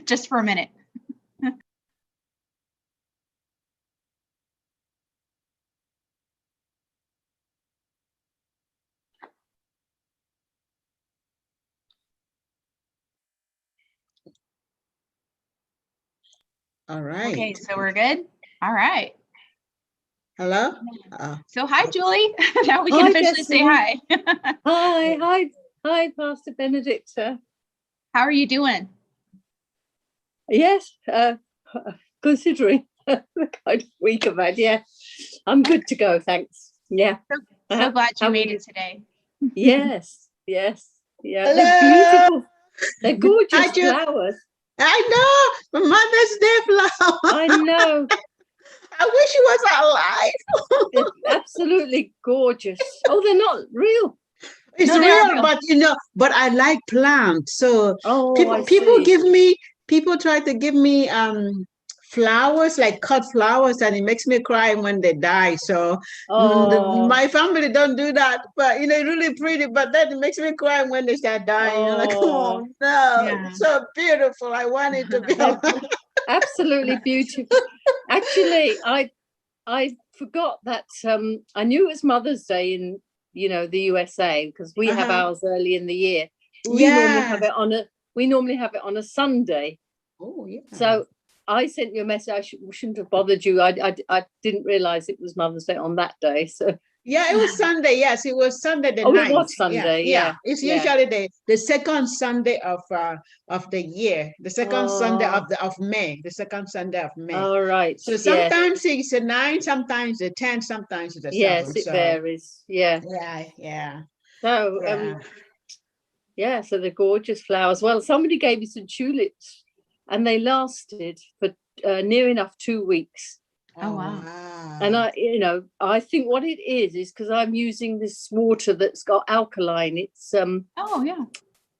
just for a minute. All right. Okay, so we're good. All right. Hello. So hi, Julie. Now we can officially say hi. Hi, Pastor Benedicta. How are you doing? Yes, considering the kind of week I've had, yeah, I'm good to go, thanks. Yeah. So glad you made it today. Yes, yeah. Hello. They're beautiful. They're gorgeous flowers. I know, Mother's Day flower. I know. I wish he was alive. They're absolutely gorgeous. Oh, they're not real. It's real, but but I like plants. So people try to give me flowers, like cut flowers, and it makes me cry when they die. So my family don't do that, but really pretty, but then it makes me cry when they start dying. Like, oh no, it's so beautiful. I want it to be absolutely beautiful. Actually, I forgot that I knew it was Mother's Day in the USA, because we have ours early in the year. We normally have it on a Sunday. Oh yeah. So I sent you a message. I shouldn't have bothered you. I didn't realize it was Mother's Day on that day. So yeah, it was Sunday. Yes, it was Sunday the 9th. It was Sunday. Yeah. It's usually the second Sunday of the year, the second Sunday of May, the second Sunday of May. All right. So sometimes it's the 9th, sometimes the 10th, sometimes the 7th. Yes, it varies. Yeah. Yeah. So so they're gorgeous flowers. Well, somebody gave me some tulips, and they lasted for near enough 2 weeks. Oh wow. And I think what it is because I'm using this water that's got alkaline. It's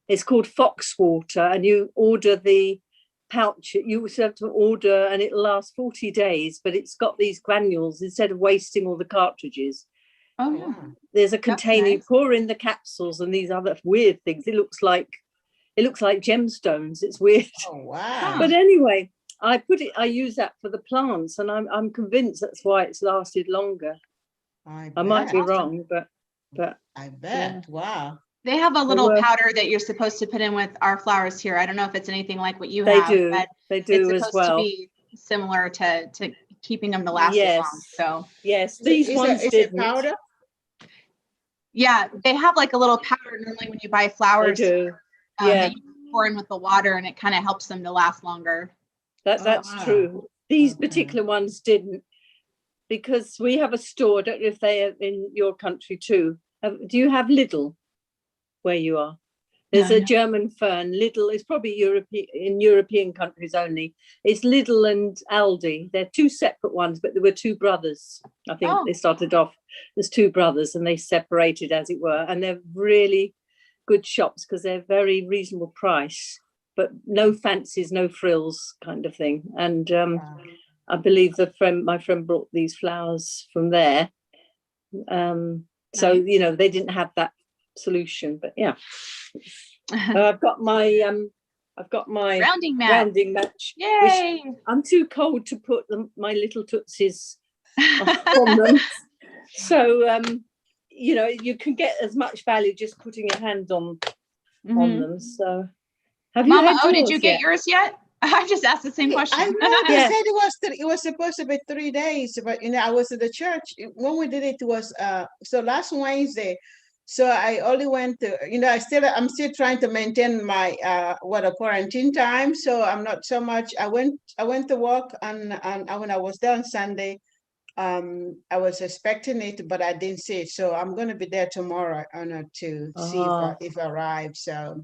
it's called Fox water, and you order the pouch. You also have to order, and it'll last 40 days, but it's got these granules instead of wasting all the cartridges. Oh yeah. There's a container. You pour in the capsules and these other weird things. It looks like gemstones. It's weird. Oh wow. But anyway, I use that for the plants, and I'm convinced that's why it's lasted longer. I might be wrong, but I bet. Yeah. Wow. They have a little powder that you're supposed to put in with our flowers here. I don't know if it's anything like what you have. They do it's as well. To be similar to keeping them to last long. So yes, these ones did powder. Yeah, they have like a little powder normally when you buy flowers. They do. That you pour in with the water, and it kind of helps them to last longer. That's true. These particular ones didn't, because we have a store. I don't know if they are in your country too. Do you have Lidl where you are? There's a German fern. Lidl is probably European countries only. It's Lidl and Aldi. They're two separate ones, but there were two brothers. I think they started off as two brothers, and they separated, as it were. And they're really good shops because they're very reasonable price, but no fancies, no frills kind of thing. And I believe my friend brought these flowers from there. So they didn't have that solution, but yeah. I've got my rounding match. Yay! Which I'm too cold to put my little tootsies on them. So you can get as much value just putting your hand on them. So have you Mama, did you get yours yet? I just asked the same question. I know. They said it was supposed to be 3 days, but I was at the church when we did it. It was so last Wednesday. So I only went to I'm still trying to maintain my quarantine time. So I'm not so much. I went to work and when I was there on Sunday, I was expecting it, but I didn't see it. So I'm going to be there tomorrow to see if it arrives. So.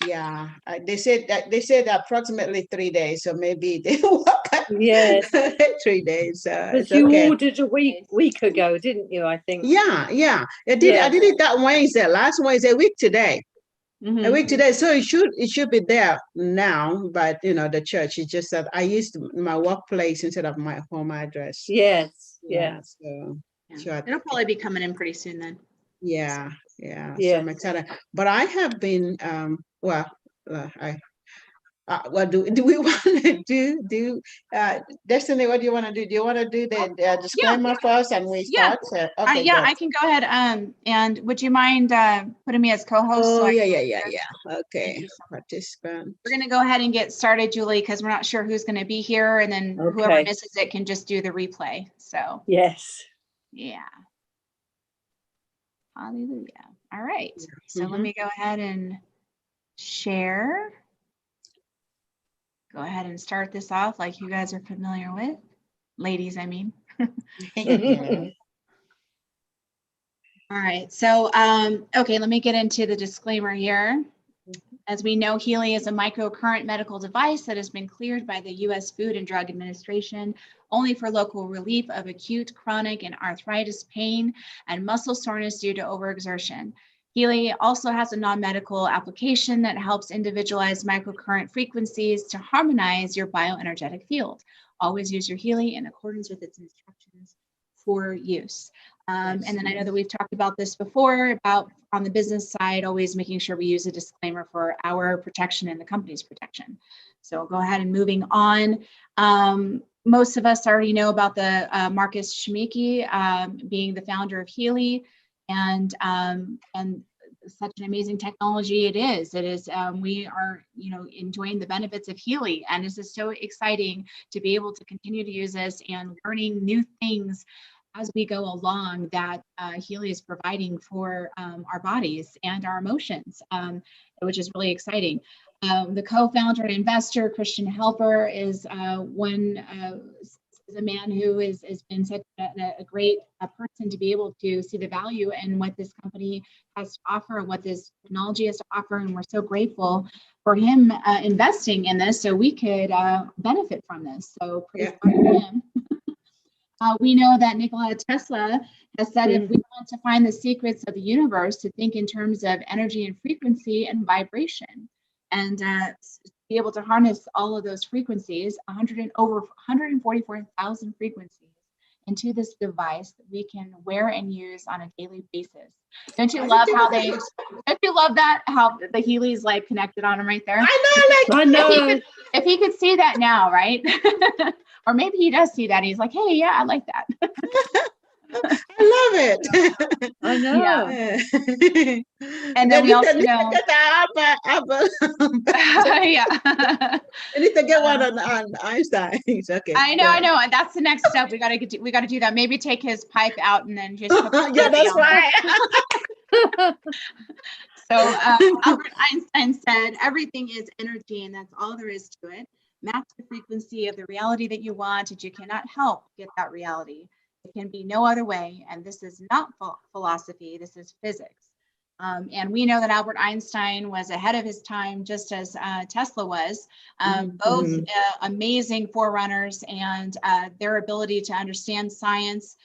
Yeah, they said approximately 3 days, so maybe they work 3 days. But you ordered a week ago, didn't you? I think. Yeah, I did. Yeah. I did it that Wednesday, last Wednesday, a week today. A week today, so it should be there now. But the church is just that I used my workplace instead of my home address. Yes. So it'll probably be coming in pretty soon then. Yeah. So I'm excited. But I have been What do we want to do? Destiny, what do you want to do? Do you want to do the disclaimer first and we Yeah. start? Okay, Yeah, good. I can go ahead. And would you mind putting me as co-host? Oh, I yeah. Thank Okay, you so much. participant. We're going to go ahead and get started, Julie, because we're not sure who's going to be here, and then whoever Okay. misses it can just do the replay. So Yes. yeah. Hallelujah. All right. So let me go ahead and share. Go ahead and start this off like you guys are familiar with. Ladies, I mean. All right. So, okay, let me get into the disclaimer here. As we know, Healy is a microcurrent medical device that has been cleared by the U.S. Food and Drug Administration only for local relief of acute, chronic, and arthritis pain and muscle soreness due to overexertion. Healy also has a non-medical application that helps individualize microcurrent frequencies to harmonize your bioenergetic field. Always use your Healy in accordance with its instructions for use. And then I know that we've talked about this before, about on the business side, always making sure we use a disclaimer for our protection and the company's protection. So go ahead and moving on. Most of us already know about the Marcus Shimiki being the founder of Healy, and such an amazing technology it is. We are, enjoying the benefits of Healy, and this is so exciting to be able to continue to use this and learning new things as we go along that Healy is providing for our bodies and our emotions, which is really exciting. The co-founder and investor, Christian Helper, is a man who has been such a great person to be able to see the value in what this company has to offer and what this technology has to offer. And we're so grateful for him investing in this so we could benefit from this. So praise God for him. We know that Nikola Tesla has said if we want to find the secrets of the universe, to think in terms of energy and frequency and vibration, and be able to harness all of those frequencies, over 144,000 frequencies, into this device that we can wear and use on a daily basis. Don't you love how the Healy's like connected on them right there? I know. If he could see that now, right? Or maybe he does see that. He's like, hey, yeah, I like that. I love it. I know. Yeah. And then we also know. Yeah. I need to get one on Einstein. Okay. I know. And that's the next step. We got to do that. Maybe take his pipe out and then just. Yeah, that's right. So Albert Einstein said, everything is energy, and that's all there is to it. Match the frequency of the reality that you want, and you cannot help get that reality. It can be no other way. And this is not philosophy, this is physics. And we know that Albert Einstein was ahead of his time, just as Tesla was. Both amazing forerunners, and their ability to understand science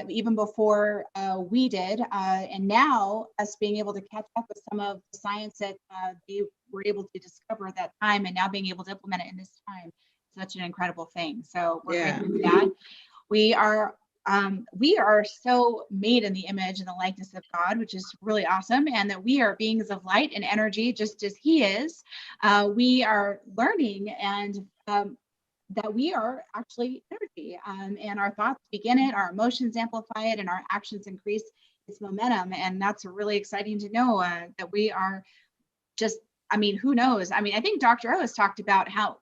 even before we did. And now us being able to catch up with some of the science that they were able to discover at that time, and now being able to implement it in this time, such an incredible thing. So we're grateful for that. We are so made in the image and the likeness of God, which is really awesome, and that we are beings of light and energy, just as He is. We are learning and that we are actually energy, and our thoughts begin it, our emotions amplify it, and our actions increase its momentum. And that's really exciting to know that we are just, who knows? I think Dr. O has talked about how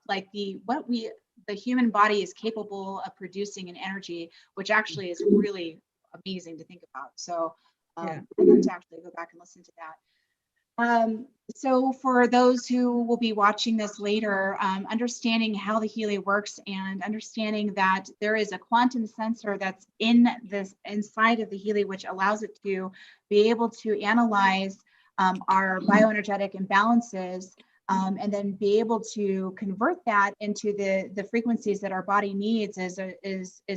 the human body is capable of producing an energy, which actually is really amazing to think about. So I'd like to actually go back and listen to that. So for those who will be watching this later, understanding how the Healy works and understanding that there is a quantum sensor that's inside of the Healy, which allows it to be able to analyze our bioenergetic imbalances, and then be able to convert that into the frequencies that our body needs is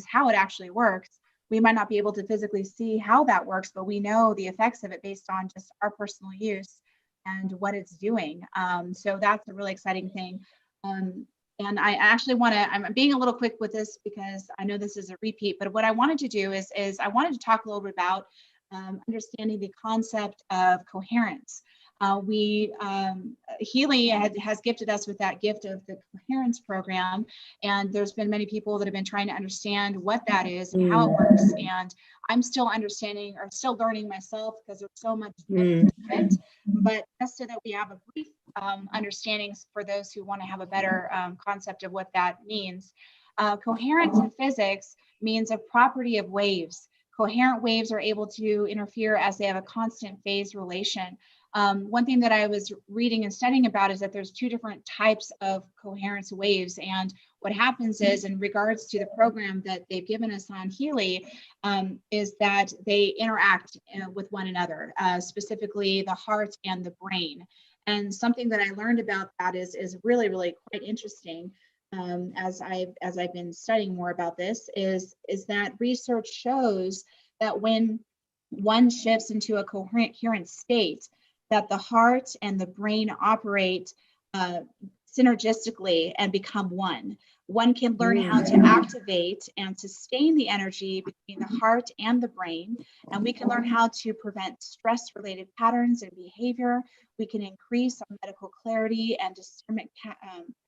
how it actually works. We might not be able to physically see how that works, but we know the effects of it based on just our personal use and what it's doing. So that's a really exciting thing. And I actually I'm being a little quick with this because I know this is a repeat, but what I wanted to do is I wanted to talk a little bit about understanding the concept of coherence. Healy has gifted us with that gift of the coherence program, and there's been many people that have been trying to understand what that is and how it works. And I'm still understanding or still learning myself because there's so much to it. But just so that we have a brief understanding for those who want to have a better concept of what that means. Coherence in physics means a property of waves. Coherent waves are able to interfere as they have a constant phase relation. One thing that I was reading and studying about is that there's two different types of coherence waves. And what happens is, in regards to the program that they've given us on Healy, is that they interact with one another, specifically the heart and the brain. And something that I learned about that is really, really quite interesting. As I've been studying more about this, is that research shows that when one shifts into a coherent state, that the heart and the brain operate synergistically and become one. One can learn how to activate and sustain the energy between the heart and the brain, and we can learn how to prevent stress-related patterns and behavior. We can increase our medical clarity and discernment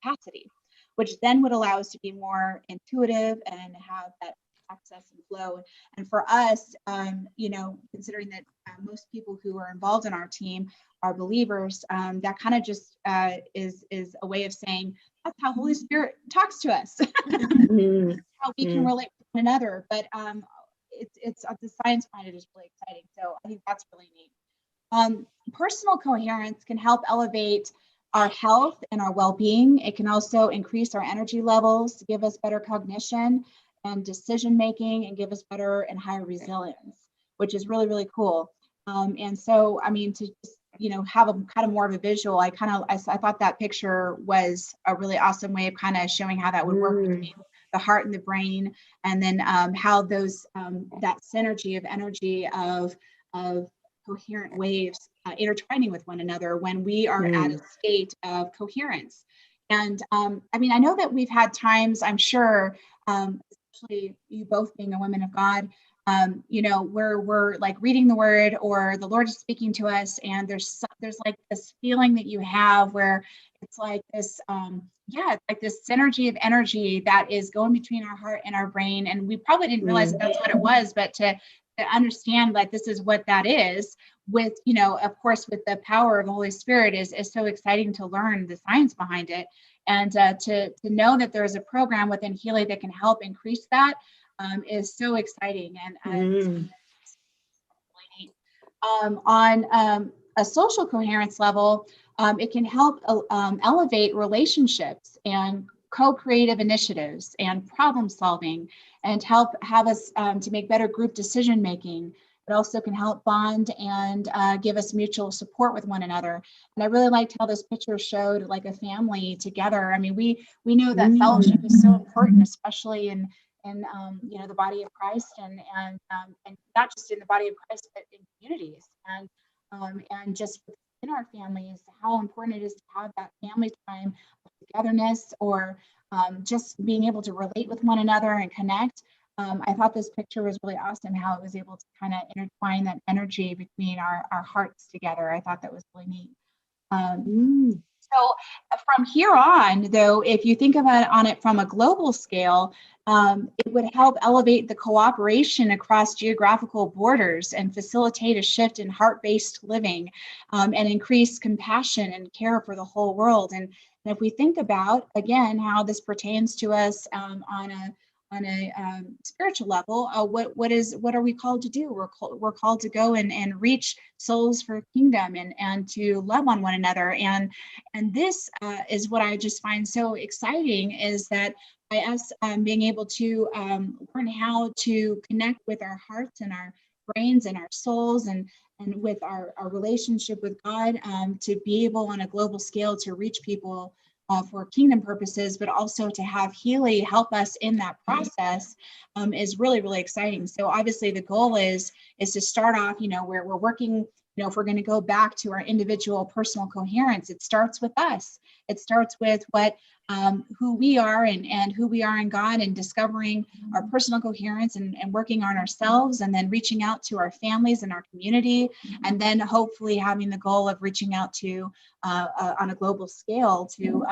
capacity, which then would allow us to be more intuitive and have that access and flow. And for us, considering that most people who are involved in our team are believers, that kind of just is a way of saying that's how Holy Spirit talks to us, how we can relate to one another. But it's the science behind it is really exciting. So I think that's really neat. Personal coherence can help elevate our health and our well-being. It can also increase our energy levels, give us better cognition and decision making, and give us better and higher resilience, which is really, really cool. And so, I mean, to just, have a kind of more of a visual, I thought that picture was a really awesome way of kind of showing how that would work between the heart and the brain, and then how those that synergy of energy of coherent waves intertwining with one another when we are at a state of coherence. And I mean, I know that we've had times, I'm sure, especially you both being a woman of God, where we're like reading the word or the Lord is speaking to us, and there's like this feeling that you have where it's like this, it's like this synergy of energy that is going between our heart and our brain. And we probably didn't realize that that's what it was, but to understand like this is what that is with, of course, with the power of the Holy Spirit is so exciting to learn the science behind it. And to know that there is a program within Healy that can help increase that is so exciting. And on a social coherence level, it can help elevate relationships and co-creative initiatives and problem solving, and help have us to make better group decision making. It also can help bond and give us mutual support with one another. And I really liked how this picture showed like a family together. I mean, we know that fellowship is so important, especially in the body of Christ, and not just in the body of Christ, but in communities, and just in our families, how important it is to have that family time of togetherness, or just being able to relate with one another and connect. I thought this picture was really awesome, how it was able to kind of intertwine that energy between our hearts together. I thought that was really neat. So from here on, though, if you think about it from a global scale, it would help elevate the cooperation across geographical borders and facilitate a shift in heart-based living, and increase compassion and care for the whole world. And if we think about, again, how this pertains to us on a spiritual level, what are we called to do? We're called to go and reach souls for kingdom, and to love on one another. And this is what I just find so exciting, is that by us being able to learn how to connect with our hearts and our brains and our souls, and with our relationship with God, to be able on a global scale to reach people for kingdom purposes, but also to have Healy help us in that process, is really, really exciting. So obviously the goal is to start off, where we're working, if we're going to go back to our individual personal coherence, it starts with us. It starts with what who we are and who we are in God, and discovering our personal coherence, and working on ourselves, and then reaching out to our families and our community, and then hopefully having the goal of reaching out to on a global scale to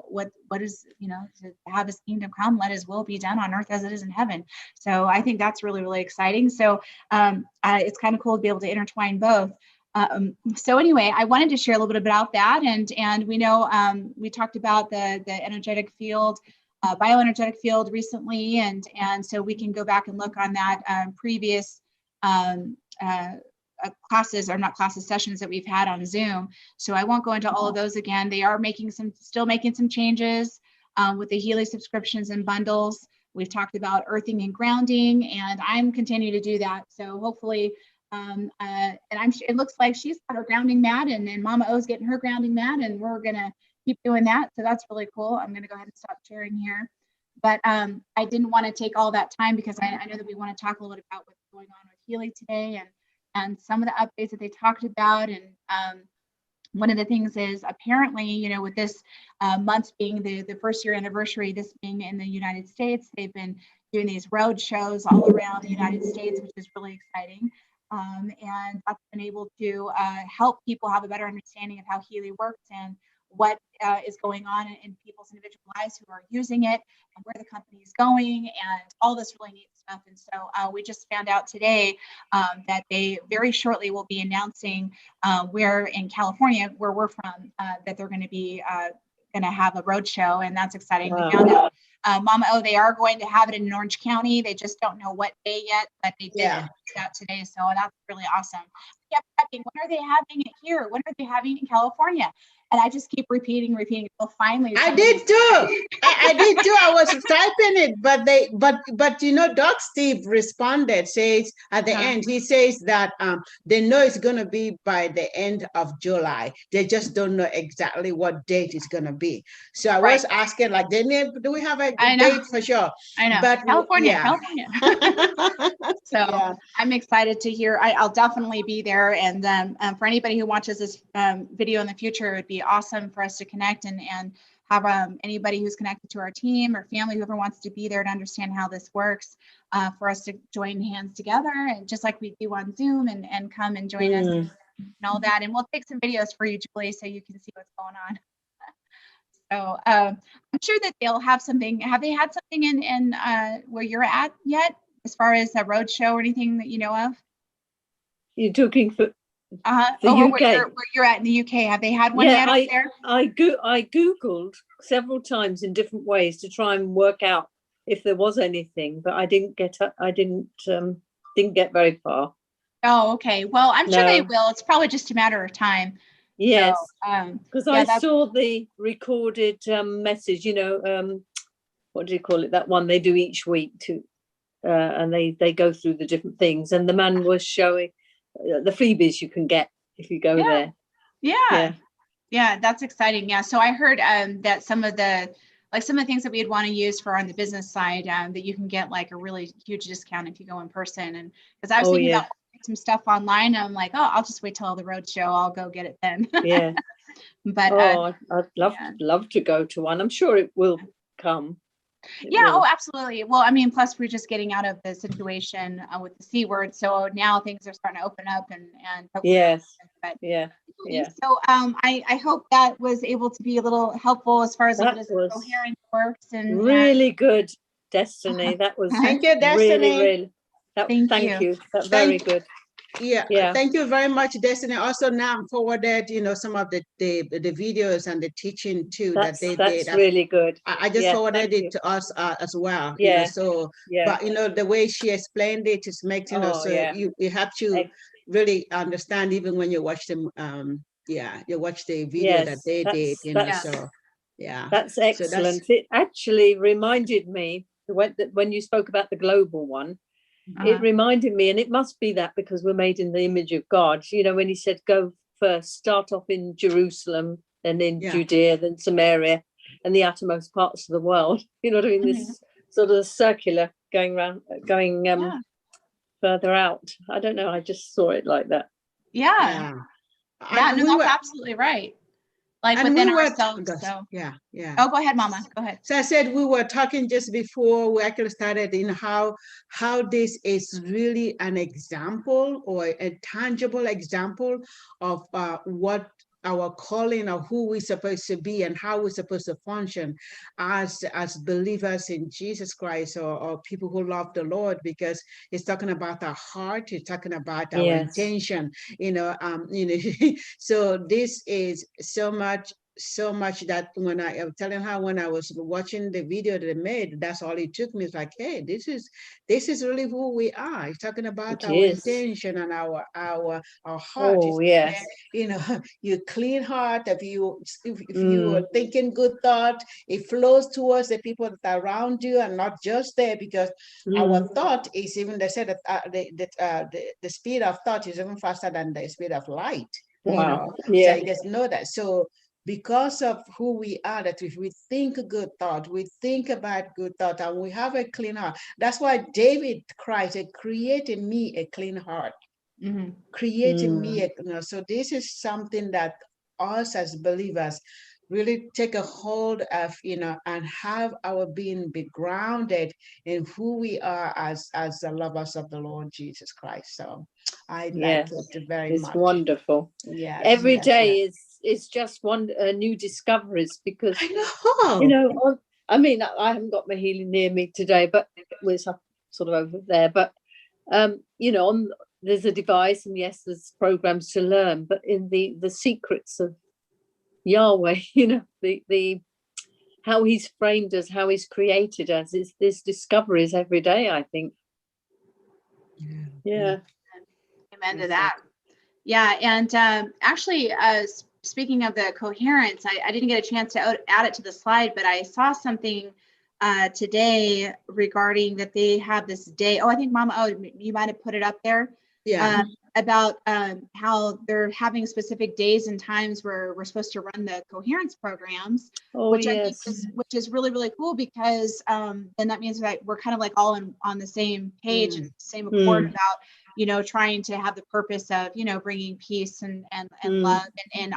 what is, to have his kingdom come, let his will be done on earth as it is in heaven. So I think that's really, really exciting. So it's kind of cool to be able to intertwine both. So anyway, I wanted to share a little bit about that, and we know we talked about the energetic field, bioenergetic field recently, and so we can go back and look on that previous classes, or not classes, sessions that we've had on Zoom. So I won't go into all of those again. They are still making some changes with the Healy subscriptions and bundles. We've talked about earthing and grounding, and I'm continuing to do that. So hopefully. And it looks like she's got her grounding mat, and then Mama O's getting her grounding mat, and we're gonna keep doing that. So that's really cool. I'm gonna go ahead and stop sharing here. But I didn't want to take all that time, because I know that we want to talk a little bit about what's going on with Healy today, and some of the updates that they talked about. And one of the things is, apparently, with this month being the first year anniversary, this being in the United States, they've been doing these road shows all around the United States, which is really exciting. And that's been able to help people have a better understanding of how Healy works, and what is going on in people's individual lives who are using it, and where the company is going, and all this really neat stuff. And so we just found out today that they very shortly will be announcing where in California, where we're from, that they're going to be going to have a road show, and that's exciting. Wow. We found out Mama O, they are going to have it in Orange County. They just don't know what day yet, but they did announce that today. So that's really awesome. I kept checking, when are they having it here? When are they having it in California? And I just keep repeating until finally. I did too. I did too. I was typing it, but Doc Steve responded, says at the end, he says that they know it's going to be by the end of July. They just don't know exactly what date it's going to be. So I was asking, like, do we have a date for sure? I know. But California. So I'm excited to hear. I'll definitely be there. And for anybody who watches this video in the future, it would be awesome for us to connect and have anybody who's connected to our team or family, whoever wants to be there to understand how this works, for us to join hands together, and just like we do on Zoom, and come and join us and all that. And we'll take some videos for you, Julie, so you can see what's going on. So I'm sure that they'll have something. Have they had something in where you're at yet, as far as a road show or anything that you know of? You're talking for the UK. UK. Where you're at in the UK. Have they had one yet up there? I Googled several times in different ways to try and work out if there was anything, but I didn't get very far. Oh, okay. Well, I'm sure they will. It's probably just a matter of time. Yes, because I saw the recorded message. What do you call it? That one they do each week and they go through the different things. And the man was showing the freebies you can get if you go there. Yeah, that's exciting. Yeah, so I heard that some of the things that we'd want to use for on the business side, that you can get like a really huge discount if you go in person. And because I was thinking about some stuff online, and I'm like, oh, I'll just wait till the road show. I'll go get it then. Yeah. But I'd love to go to one. I'm sure it will come. Oh, absolutely. Well, I mean, plus we're just getting out of the situation with the C word, so now things are starting to open up, and yes, but yeah. So I hope that was able to be a little helpful as far as coherence works, and really good, Destiny. That was thank you, Destiny. Really. Thank you. That's very good. Yeah, thank you very much, Destiny. Also, now forwarded, some of the videos and the teaching too that they did. That's really good. I just forwarded it to us as well. Yeah. But the way she explained it is makes you have to really understand, even when you watch them. You watch the video that they did. That's excellent. It actually reminded me when you spoke about the global one. It reminded me, and it must be that because we're made in the image of God, when he said go first, start off in Jerusalem, then in Judea, then Samaria, and the uttermost parts of the world. You know what I mean? This sort of circular going further out. I don't know, I just saw it like that. No, that's absolutely right. like And within we were, ourselves. So, yeah. oh, go ahead, Mama. Go ahead. So I said we were talking just before we actually started in how this is really an example or a tangible example of what our calling or who we're supposed to be and how we're supposed to function as believers in Jesus Christ, or people who love the Lord, because it's talking about our heart, it's talking about our intention, so this is so much that when I am telling her, when I was watching the video that they made, that's all it took me. It's like, hey, this is really who we are. It's talking about our intention and our heart. Oh, yes. You clean heart. If you are thinking good thought, it flows towards the people that are around you and not just there, because our thought is even, they said that the speed of thought is even faster than the speed of light. Wow. So you guys know that. So because of who we are, that if we think a good thought, we think about good thought, and we have a clean heart. That's why David cries, create in me a clean heart. Create in me so this is something that us as believers really take a hold of, and have our being be grounded in who we are as the lovers of the Lord Jesus Christ. So I like it very much. It's wonderful. Yeah. Every day is just new discoveries, because I know. I mean, I haven't got my Healy near me today, but we're sort of over there. But there's a device, and yes, there's programs to learn, but in the secrets of Yahweh, the how he's framed us, how he's created us, there's discoveries every day, I think. Yeah. Amen to that. Yeah, and actually, speaking of the coherence, I didn't get a chance to add it to the slide, but I saw something today regarding that they have this day. Oh, I think Mama, you might have put it up there. Yeah. About how they're having specific days and times where we're supposed to run the coherence programs, which I think is really, really cool, because then that means that we're kind of like all on the same page and same accord about trying to have the purpose of bringing peace and love and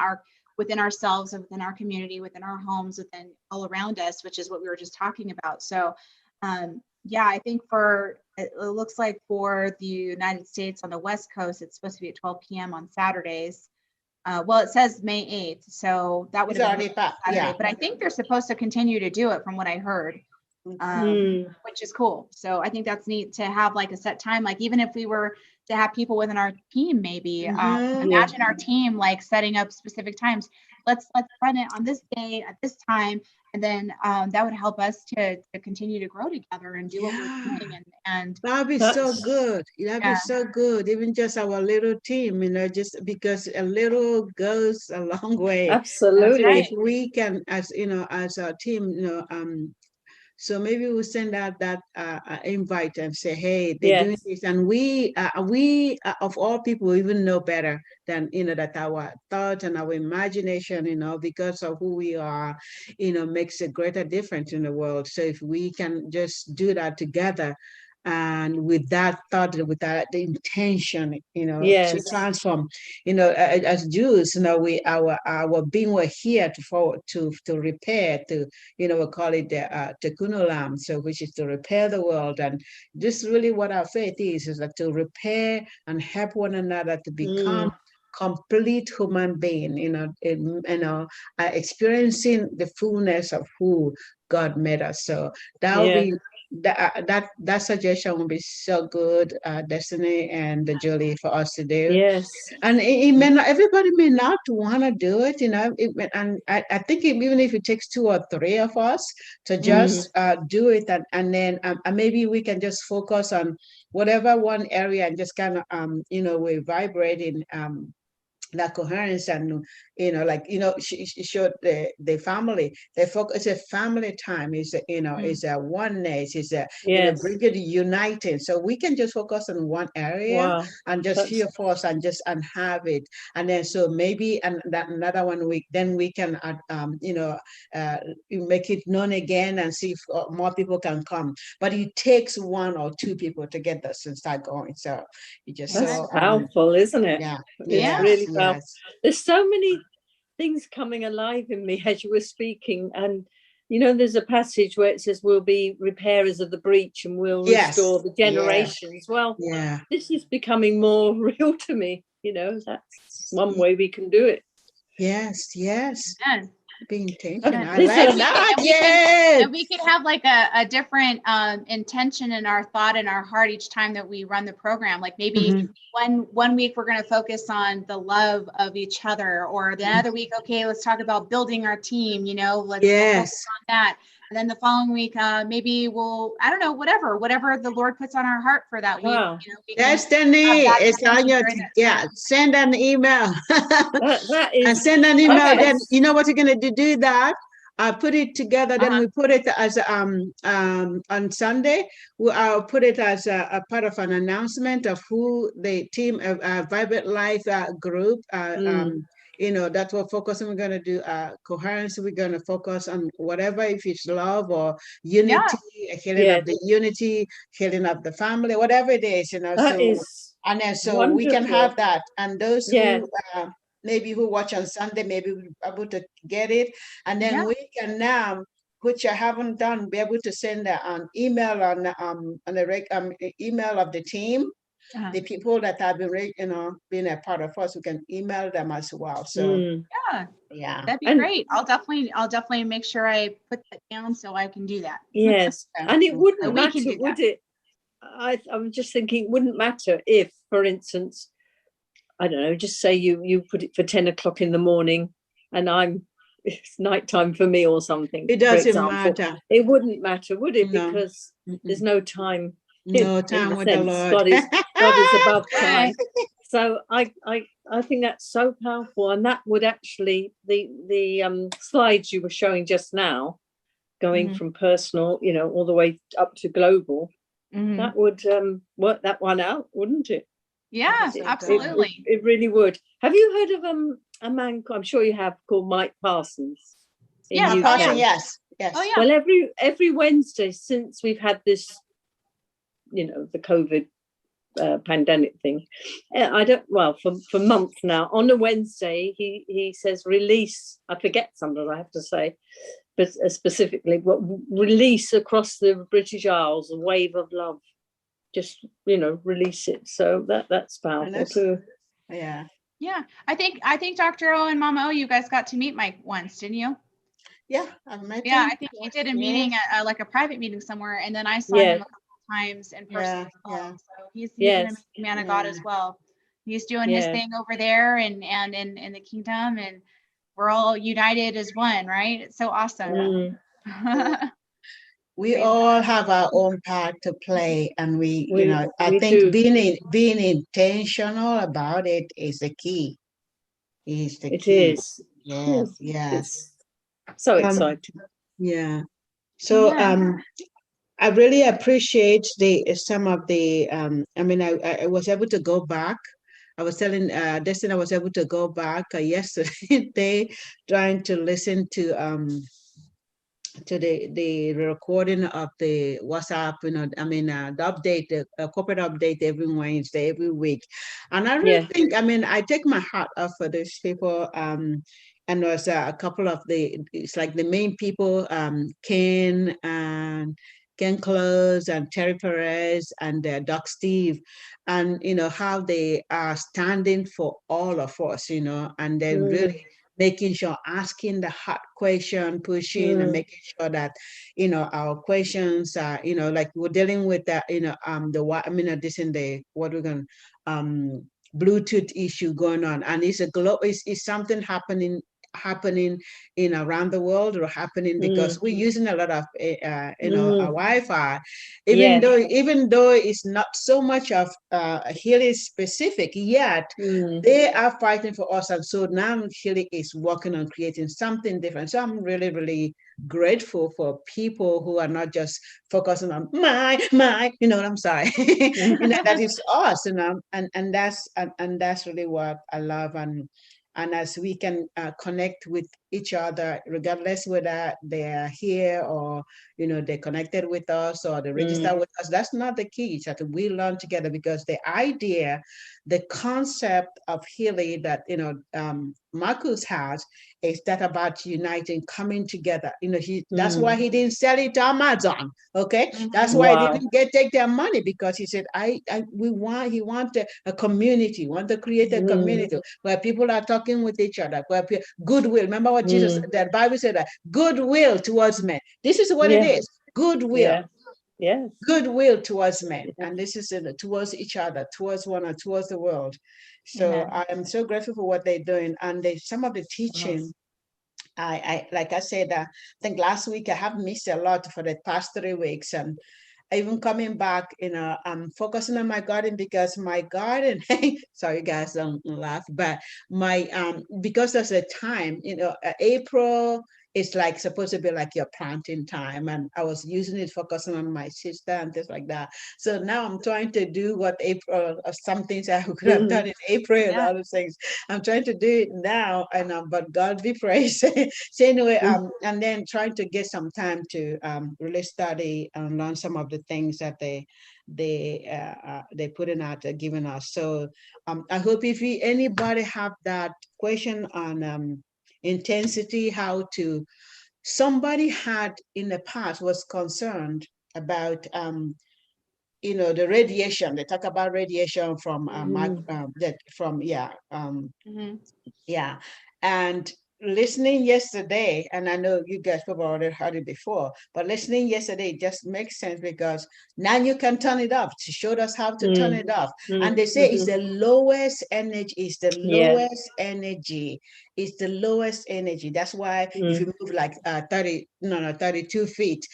within ourselves and within our community, within our homes, within all around us, which is what we were just talking about. So yeah, I think it looks like for the United States on the West Coast, it's supposed to be at 12 p.m. on Saturdays. Well, it says May 8th, so that would have been Saturday. Yeah. But I think they're supposed to continue to do it from what I heard, which is cool. So I think that's neat to have like a set time. Like even if we were to have people within our team, maybe imagine our team like setting up specific times. Let's run it on this day at this time. And then that would help us to continue to grow together and do what we're doing. And that'd be so good. That'd be so good. Even just our little team, just because a little goes a long way. Absolutely. If we can, as our team, so maybe we'll send out that invite and say, hey, they're doing this. And we of all people, even know better than, that our thought and our imagination, because of who we are, makes a greater difference in the world. So if we can just do that together, and with that thought, with that the intention, to transform, as Jews, our being, we're here to repair, to we call it the tikkun olam, so which is to repair the world. And this really what our faith is that to repair and help one another to become complete human being, experiencing the fullness of who God made us. So that will be that suggestion will be so good, Destiny and Julie, for us to do. Yes. And everybody may not want to do it, and I think even if it takes 2 or 3 of us to just do it, and then maybe we can just focus on whatever one area and just kind of we're vibrating that coherence, and she showed the family, they focus. It's a family time, is is a oneness, is a bring it united, so we can just focus on one area and just feel force and have it. And then so maybe that another 1 week, then we can make it known again and see if more people can come. But it takes 1 or 2 people to get this and start going. So it just that's powerful, isn't it? Yeah. It's really powerful. There's so many things coming alive in me as you were speaking. And you know, there's a passage where it says we'll be repairers of the breach and we'll restore the generations. Well, this is becoming more real to me. You know, that's one way we can do it. Yes. Being intentional. Okay, I like that. And we could have like a different intention in our thought and our heart each time that we run the program. Like maybe one week we're going to focus on the love of each other, or the other week, okay, let's talk about building our team. You know, let's focus on that. And then the following week, maybe we'll, I don't know, whatever the Lord puts on our heart for that week. Wow. You know, Destiny, it's on your, send an email. That is, and send an email. Then you know what you're going to do that. Put it together. Then we put it as on Sunday. I'll put it as a part of an announcement of who the team of Vibrant Life group. You know, that's what focusing. We're going to do coherence. We're going to focus on whatever, if it's love or unity, healing of the unity, healing of the family, whatever it is. You know, and then so wonderful. We can have that. And those who maybe who watch on Sunday, maybe we'll be able to get it. And then we can now, which I haven't done, be able to send an email on the email of the team. The people that have been, you know, being a part of us, we can email them as well. So that'd be great. I'll definitely make sure I put that down so I can do that. Yes, and it wouldn't matter, would it? I'm just thinking, it wouldn't matter if, for instance, I don't know, just say you put it for 10 o'clock in the morning, and it's nighttime for me or something. It doesn't matter. It wouldn't matter, would it? No. Because there's no time. No time with the Lord. God is above time. So I think that's so powerful, and that would actually the slides you were showing just now, going from personal, you know, all the way up to global, that would work that one out, wouldn't it? Yeah, absolutely. It really would. Have you heard of a man? I'm sure you have, called Mike Parsons. Yes. Oh yeah. Well, every Wednesday since we've had this, you know, the COVID pandemic thing, for months now, on a Wednesday he says release, I forget sometimes I have to say, but specifically what release across the British Isles, a wave of love, just, you know, release it. So that's powerful too. I think Dr. O and Mama O, you guys got to meet Mike once, didn't you? Yeah, I've met him. I think he did a meeting at like a private meeting somewhere, and then I saw him a couple times in person. So he's an amazing man of God as well. He's doing his thing over there and in the kingdom, and we're all united as one, right? It's so awesome. We all have our own part to play, and we you know, I think being intentional about it is the key. It is. Yes. So exciting. So I really appreciate some of the I was able to go back. I was telling Destiny I was able to go back yesterday trying to listen to the recording of the WhatsApp, you know, the update, the corporate update every Wednesday, every week. And I really think, I take my hat off for these people. And there's a couple of it's like the main people, Ken Close and Terry Perez and Doc Steve, and, you know, how they are standing for all of us, you know, and they're really making sure, asking the hard question, pushing and making sure that, you know, our questions are, you know, like we're dealing with that, you know, this in the, what we're going Bluetooth issue going on, and it's it's something happening in around the world, or happening because we're using a lot of Wi-Fi, even though it's not so much of Healy specific yet, they are fighting for us, and so now Healy is working on creating something different. So I'm really, really grateful for people who are not just focusing on my, you know what I'm sorry, you know, that is us, you know, and that's really what I love. And as we can connect with each other, regardless whether they're here or, they're connected with us or they register with us, that's not the key. It's that we learn together, because the idea, the concept of Healy that, Marcus has, is that about uniting, coming together. That's why he didn't sell it to Amazon. Okay. That's why he didn't take their money, because he said, he want a community, want to create a community where people are talking with each other, where goodwill. Remember what Jesus, the Bible said, that goodwill towards men. This is what it is. Goodwill. Yes. Goodwill towards men. And this is towards each other, towards one another, towards the world. So I am so grateful for what they're doing. And some of the teaching, I like I said, I think last week I have missed a lot for the past 3 weeks. And even coming back, I'm focusing on my garden, because my garden, sorry guys, don't laugh, but because there's a time, April is like supposed to be like your planting time, and I was using it, focusing on my sister and things like that. So now I'm trying to do what April, or some things I could have done in April and other things. I'm trying to do it now, and but God be praised. So anyway, and then trying to get some time to really study and learn some of the things that they putting out, giving us. So I hope if anybody have that question on intensity, how to, somebody had in the past was concerned about the radiation. They talk about radiation from and listening yesterday, and I know you guys probably already heard it before, but listening yesterday just makes sense, because now you can turn it off. She showed us how to turn it off. And they say it's the lowest energy, it's the lowest energy. That's why if you move like 32 feet,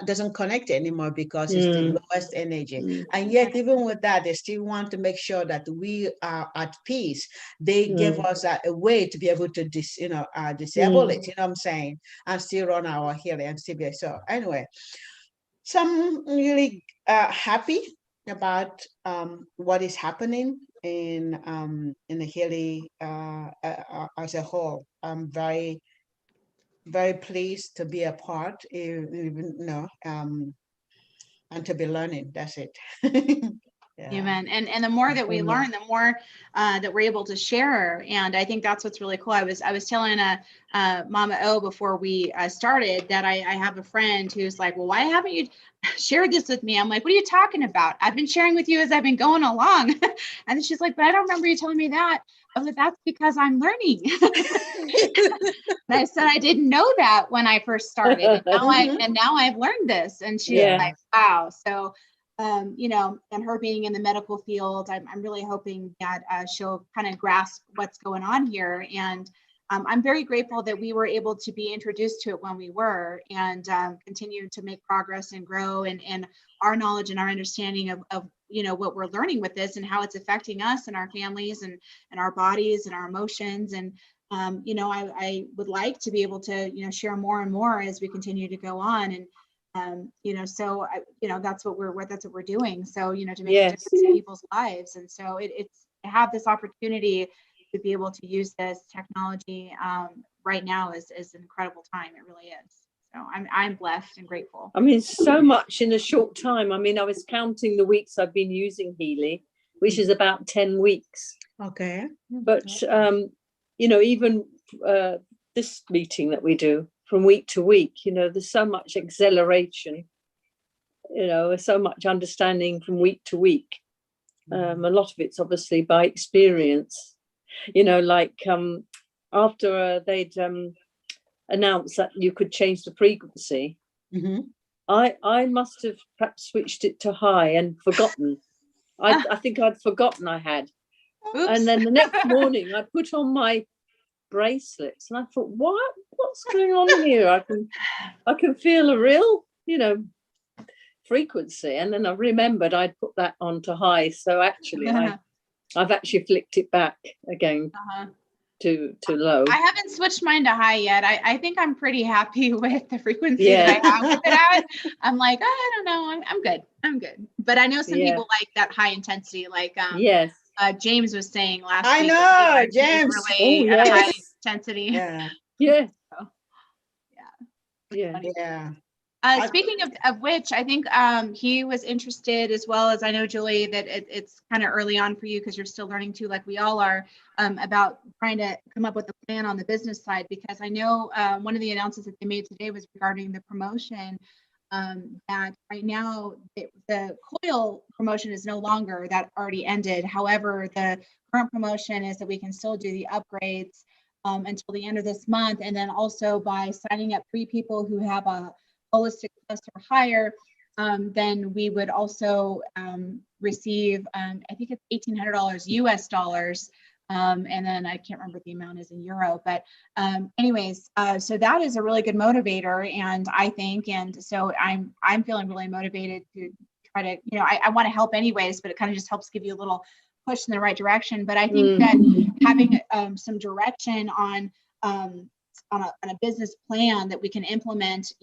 doesn't connect anymore, because it's the lowest energy. And yet, even with that, they still want to make sure that we are at peace. They give us a way to be able to disable it, you know what I'm saying, and still run our healing and still be. So anyway, so I'm really happy about what is happening in the Healy as a whole. I'm very, very pleased to be a part, and to be learning. That's it. Amen. And the more that we learn, the more that we're able to share. And I think that's what's really cool. I was telling Mama O before we started that I have a friend who's like, well, why haven't you shared this with me? I'm like, what are you talking about? I've been sharing with you as I've been going along. And she's like, but I don't remember you telling me that. I was like, that's because I'm learning. And I said, I didn't know that when I first started. And now I've learned this. And she's like, wow. So and her being in the medical field, I'm really hoping that she'll kind of grasp what's going on here. And I'm very grateful that we were able to be introduced to it when we were, and continue to make progress and grow, and our knowledge and our understanding of what we're learning with this, and how it's affecting us and our families and our bodies and our emotions. And I would like to be able to share more and more as we continue to go on. And so that's what we're doing. So, to make a difference in people's lives. And so it's to have this opportunity to be able to use this technology right now is an incredible time. It really is. So I'm blessed and grateful. I mean, so much in a short time. I mean, I was counting the weeks I've been using Healy, which is about 10 weeks. Okay. But, even this meeting that we do, from week to week, there's so much acceleration, so much understanding from week to week. A lot of it's obviously by experience, after they'd announced that you could change the frequency, I must have perhaps switched it to high and forgotten. I think I'd forgotten I had. Oops. And then the next morning I put on my bracelets and I thought, what's going on here? I can feel a real frequency, and then I remembered I'd put that on to high, so actually I've actually flicked it back again to low. I haven't switched mine to high yet. I think I'm pretty happy with the frequency that I have with it at. I'm like, I don't know, I'm good, but I know some people like that high intensity, like James was saying last I week. know, That he was James. really Oh, at a high yes. intensity. Yeah, Yeah. So, Yeah. funny. yeah. Speaking of which, I think he was interested, as well as I know, Julie, that it's kind of early on for you because you're still learning too, like we all are, about trying to come up with a plan on the business side. Because I know one of the announcements that they made today was regarding the promotion, that right now the coil promotion is no longer, that already ended. However, the current promotion is that we can still do the upgrades until the end of this month. And then also by signing up 3 people who have a holistic plus or higher, then we would also receive, I think it's $1,800 US dollars. And then I can't remember what the amount is in euro, but anyways, so that is a really good motivator, and I think, and so I'm feeling really motivated to try to, I want to help anyways, but it kind of just helps give you a little push in the right direction. But I think that having some direction on a business plan that we can implement,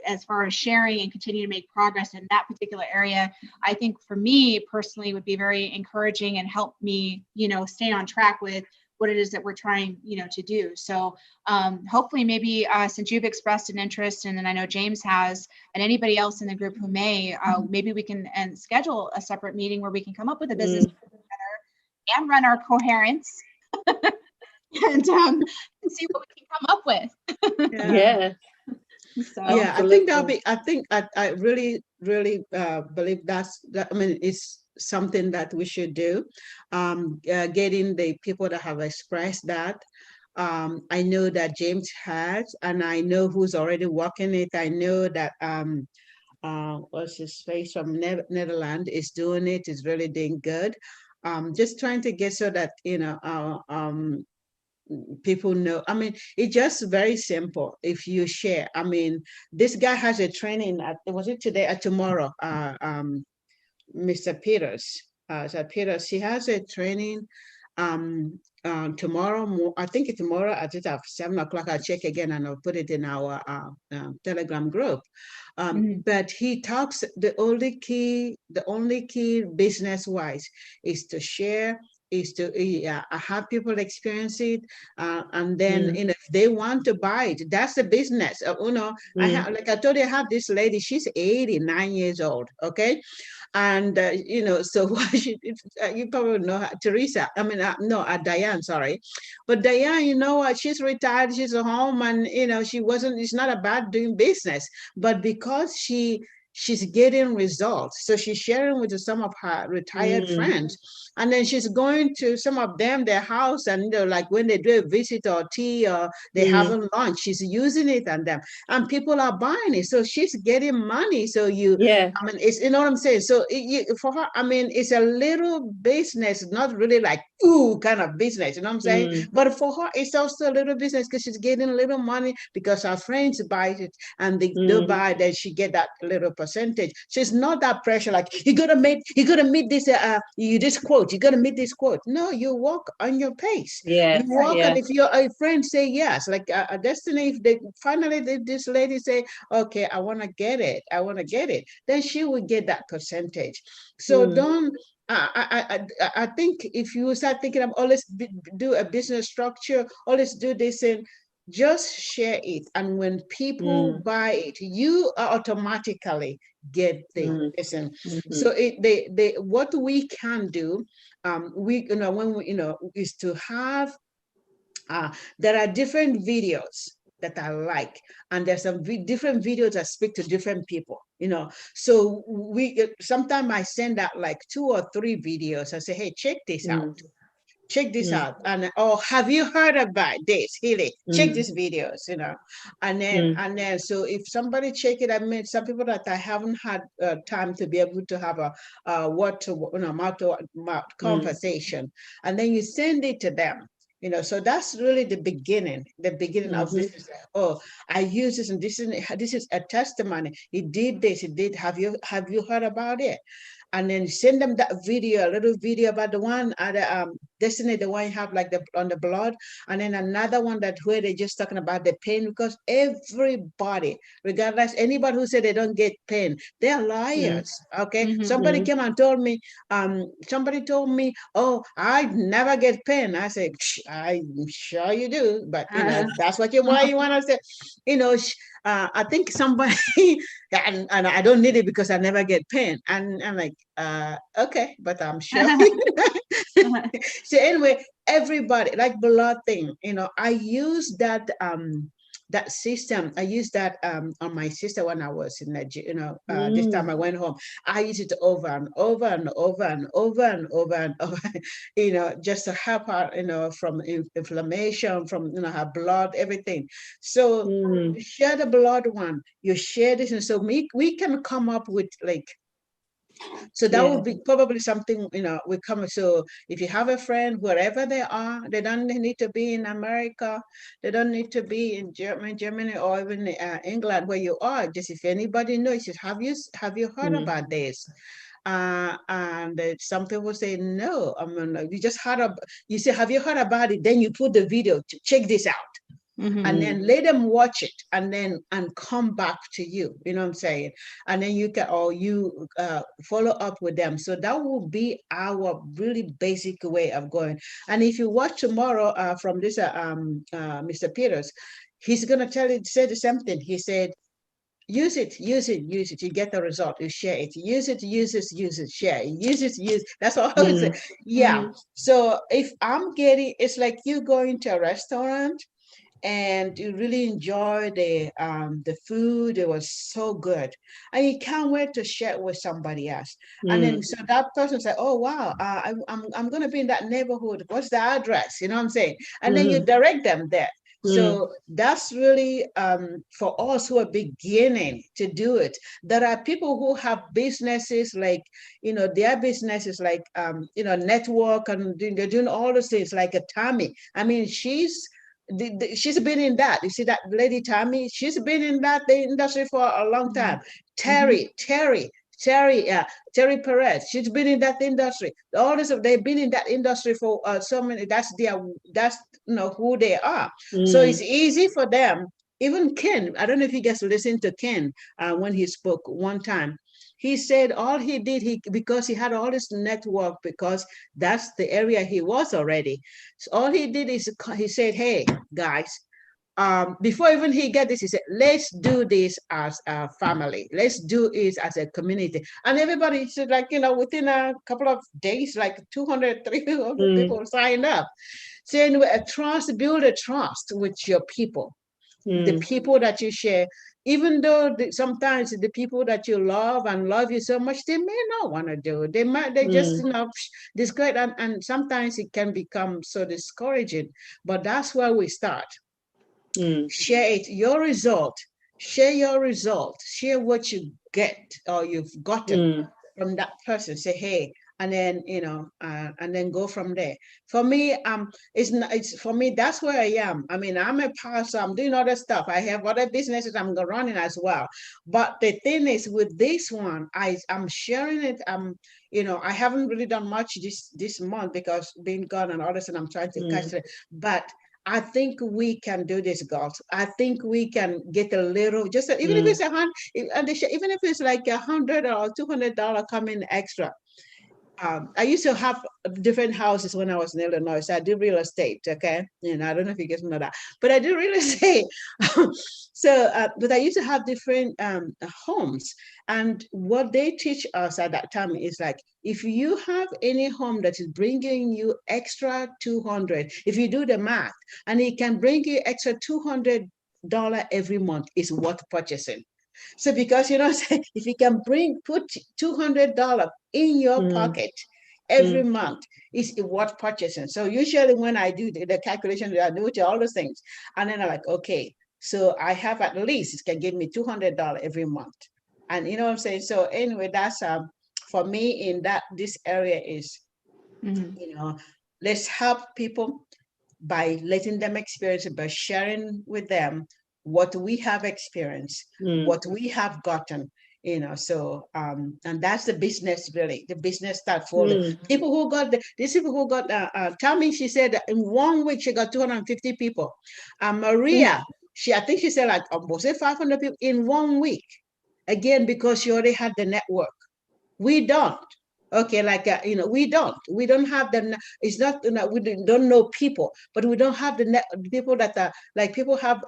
as far as sharing and continue to make progress in that particular area, I think for me personally would be very encouraging and help me, stay on track with what it is that we're trying, to do. So hopefully maybe since you've expressed an interest, and then I know James has, and anybody else in the group who may, maybe we can schedule a separate meeting where we can come up with a business together and run our coherence. And see what we can come up with. Yeah. So Yeah, I think that'll Absolutely. be, I really, really believe that, I mean, it's something that we should do. Getting the people that have expressed that. I know that James has, and I know who's already working it. I know that what's his face from Netherlands is doing it, is really doing good. Just trying to get so that, people know. I mean, it's just very simple. If you share, I mean, this guy has a training at, was it today or tomorrow? Mr. Peters, Peters, he has a training tomorrow. I think tomorrow at 7 o'clock. I'll check again and I'll put it in our Telegram group. But he talks, the only key business wise is to share, is to have people experience it, and then if they want to buy it, that's the business. I have, like I told you, I have this lady. She's 89 years old. Okay, and so you probably know her, Teresa. I mean, no, Diane. Sorry, but Diane, you know what? She's retired. She's at home, and she wasn't. It's not about doing business, but because she's getting results, so she's sharing with some of her retired friends, and then she's going to some of them their house, and like when they do a visit or tea or they having lunch, she's using it on them, and people are buying it, so she's getting money. So I mean, it's, you know what I'm saying. So for her, I mean, it's a little business, not really like ooh kind of business, you know what I'm saying. But for her, it's also a little business because she's getting a little money because her friends buy it, and they buy, then she get that little percentage. So it's not that pressure like you gotta meet this this quote, you gotta meet this quote. No, you walk on your pace. You walk, and if your friend say yes, like Destiny, if they finally this lady say, okay, I want to get it, then she will get that percentage. So don't. I think if you start thinking of always do a business structure, always do this, and just share it, and when people buy it, you automatically get the listen. So what we can do, we when we is to have there are different videos that I like, and there's some different videos that speak to different people, so we sometimes I send out like 2 or 3 videos. I say, hey, check this out. Check this out, and have you heard about this, Healy? Check these videos, and then so if somebody check it, I mean, some people that I haven't had time to be able to have a mouth conversation, and then you send it to them. So that's really the beginning of this. Oh, I use this, and this is a testimony. He did this. He did. Have you heard about it? And then send them that video, a little video about the one at Destiny, the one you have like on the blood, and then another one that where they're just talking about the pain, because everybody, regardless, anybody who said they don't get pain, they're liars. Okay. Mhm. Somebody came and told me, somebody told me, oh, I never get pain. I said, I'm sure you do, but you know, that's what you want to say. You know, I think somebody and I don't need it because I never get pain. And I'm like, okay, but I'm sure. So anyway, everybody, like blood thing, you know, I use that that system. I used that on my sister when I was in Nigeria, you know, this time I went home. I used it over and over and over and over and over and over, you know, just to help her, you know, from inflammation, from, you know, her blood, everything. So you share the blood one, you share this, and so we can come up with like, so that would be probably something, you know, we come. So if you have a friend, wherever they are, they don't need to be in America. They don't need to be in Germany or even England where you are. Just if anybody knows, just have you heard about this? And some people say, no, I mean, you just heard about, you say, have you heard about it? Then you put the video to check this out. And then let them watch it and come back to you, you know what I'm saying? And then you can, or you follow up with them. So that will be our really basic way of going. And if you watch tomorrow from this Mr. Peters, he's going to say the same thing. He said, use it, use it, use it. You get the result. You share it. Use it, use it, use it, share it. Use it, use. That's all I would say. Yeah. So if I'm getting, it's like you going to a restaurant and you really enjoy the food. It was so good, and you can't wait to share it with somebody else. And then so that person said, "Oh wow, I'm going to be in that neighborhood. What's the address?" You know what I'm saying? And then you direct them there. So that's really for us who are beginning to do it. There are people who have businesses like, you know, their businesses like, you know, network, and they're doing all those things like a Tammy. I mean, she's been in that. You see that lady Tammy? She's been in the industry for a long time. Terry Perez. She's been in that industry. All this, they've been in that industry for so many. That's you know who they are. So it's easy for them. Even Ken, I don't know if you guys listened to Ken when he spoke one time. He said all he did, because he had all this network, because that's the area he was already. So all he did is he said, hey, guys, before even he get this, he said, let's do this as a family. Let's do it as a community. And everybody said, like, you know, within a couple of days, like 200, 300 people signed up. So anyway, build a trust with your people. The people that you share, even though sometimes the people that you love and love you so much, they may not want to do it. They just, you know, discourage, and sometimes it can become so discouraging. But that's where we start. Share it, your result. Share your result. Share what you get or you've gotten from that person. Say, hey, and then, you know, and then go from there. For me, it's for me, that's where I am. I mean, I'm a pastor, I'm doing other stuff. I have other businesses I'm running as well. But the thing is, with this one, I'm sharing it. You know, I haven't really done much this month because being gone and all this, and I'm trying to catch it. But I think we can do this, girls. I think we can get a little, just even if it's even if it's like $100 or $200 coming extra. I used to have different houses when I was in Illinois. So I did real estate, okay? And I don't know if you guys know that, but I did real estate. So, but I used to have different homes. And what they teach us at that time is like, if you have any home that is bringing you extra 200, if you do the math, and it can bring you extra $200 every month, is worth purchasing. So because, you know, if you can put $200 in your pocket every month, is worth purchasing. So usually when I do the calculation, I do all those things. And then I'm like, okay, so I have at least, it can give me $200 every month. And you know what I'm saying? So anyway, that's for me in this area is, you know, let's help people by letting them experience it, by sharing with them what we have experienced, what we have gotten, So and that's the business, really. The business start falling. People who got these people who got Tammy, she said that in 1 week she got 250 people. Maria, I think she said like almost 500 people in 1 week. Again, because she already had the network. We don't. Okay, like we don't have the. It's not we don't know people, but we don't have the people that are like people have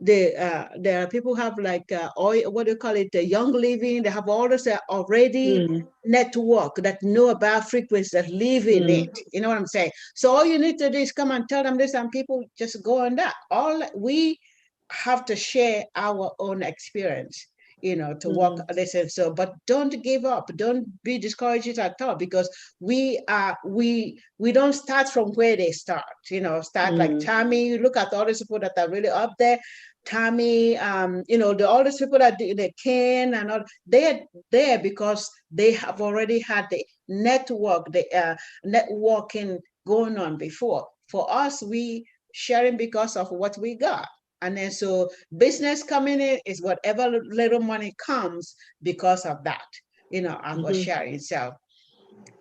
there are people have like what do you call it, the young living. They have all this already network that know about frequency, that live in it. You know what I'm saying? So all you need to do is come and tell them this, and people just go on that. All we have to share our own experience, to walk this. And so, but don't give up. Don't be discouraged at all, because we don't start from where they start. Start like Tammy. Look at all these people that are really up there. Tammy, all these people that they can and all, they're there because they have already had the network, the networking going on before. For us, we sharing because of what we got. And then so business coming in is whatever little money comes because of that, I was sharing. So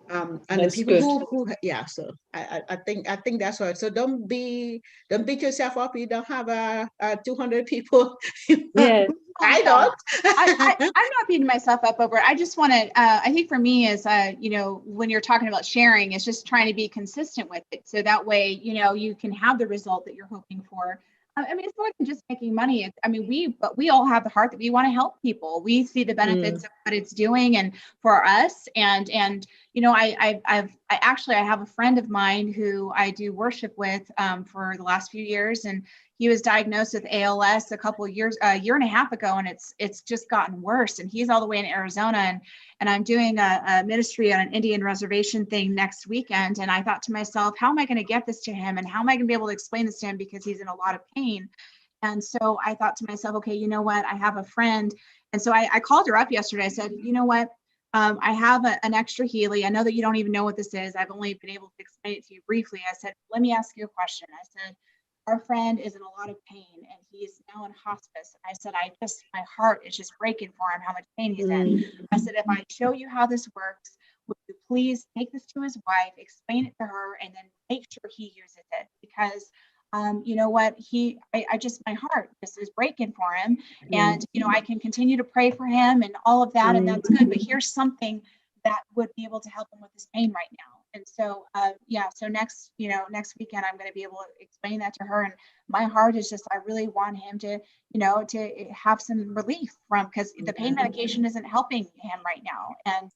and that's the people good. who so I think that's right. So don't beat yourself up. You don't have 200 people. Yeah. I don't. I'm not beating myself up over it. I just want to, I think for me is, when you're talking about sharing, it's just trying to be consistent with it. So that way, you can have the result that you're hoping for. I mean, it's more than just making money. But we all have the heart that we want to help people. We see the benefits of what it's doing and for us. And I have a friend of mine who I do worship with for the last few years, and he was diagnosed with ALS a year and a half ago, and it's just gotten worse. And he's all the way in Arizona, and I'm doing a ministry on an Indian reservation thing next weekend. And I thought to myself, how am I going to get this to him, and how am I going to be able to explain this to him, because he's in a lot of pain. And so I thought to myself, okay, you know what? I have a friend. And so I called her up yesterday. I said, you know what? I have an extra Healy. I know that you don't even know what this is. I've only been able to explain it to you briefly. I said, let me ask you a question. I said, our friend is in a lot of pain, and he's now in hospice. I said, my heart is just breaking for him, how much pain he's in. I said, if I show you how this works, would you please take this to his wife, explain it to her, and then make sure he uses it? Because you know what, my heart just is breaking for him. And, I can continue to pray for him and all of that. And that's good. But here's something that would be able to help him with his pain right now. And so, so next weekend, I'm going to be able to explain that to her. And my heart is just, I really want him to, to have some relief from, because the pain medication isn't helping him right now. And,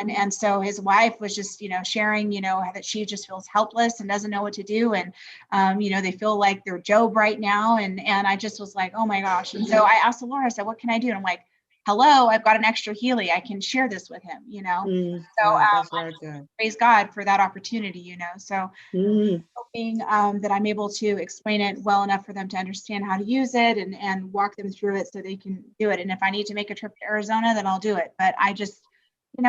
and so his wife was just, sharing, that she just feels helpless and doesn't know what to do. And, they feel like they're Job right now. And I just was like, oh my gosh. And so I asked the Lord, I said, what can I do? And I'm like, hello, I've got an extra Healy. I can share this with him, So that's very good. Praise God for that opportunity, So hoping that I'm able to explain it well enough for them to understand how to use it and walk them through it so they can do it. And if I need to make a trip to Arizona, then I'll do it. But I just, these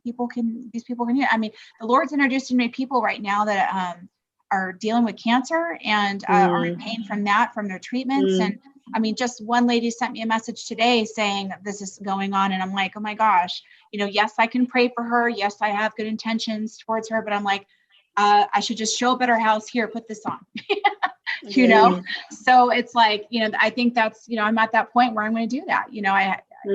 people can use it. I mean, the Lord's introducing me people right now that are dealing with cancer and are in pain from their treatments. And I mean, just one lady sent me a message today saying this is going on. And I'm like, oh my gosh, yes, I can pray for her. Yes, I have good intentions towards her, but I'm like, I should just show up at her house here, put this on, So it's like, I think that's, I'm at that point where I'm going to do that.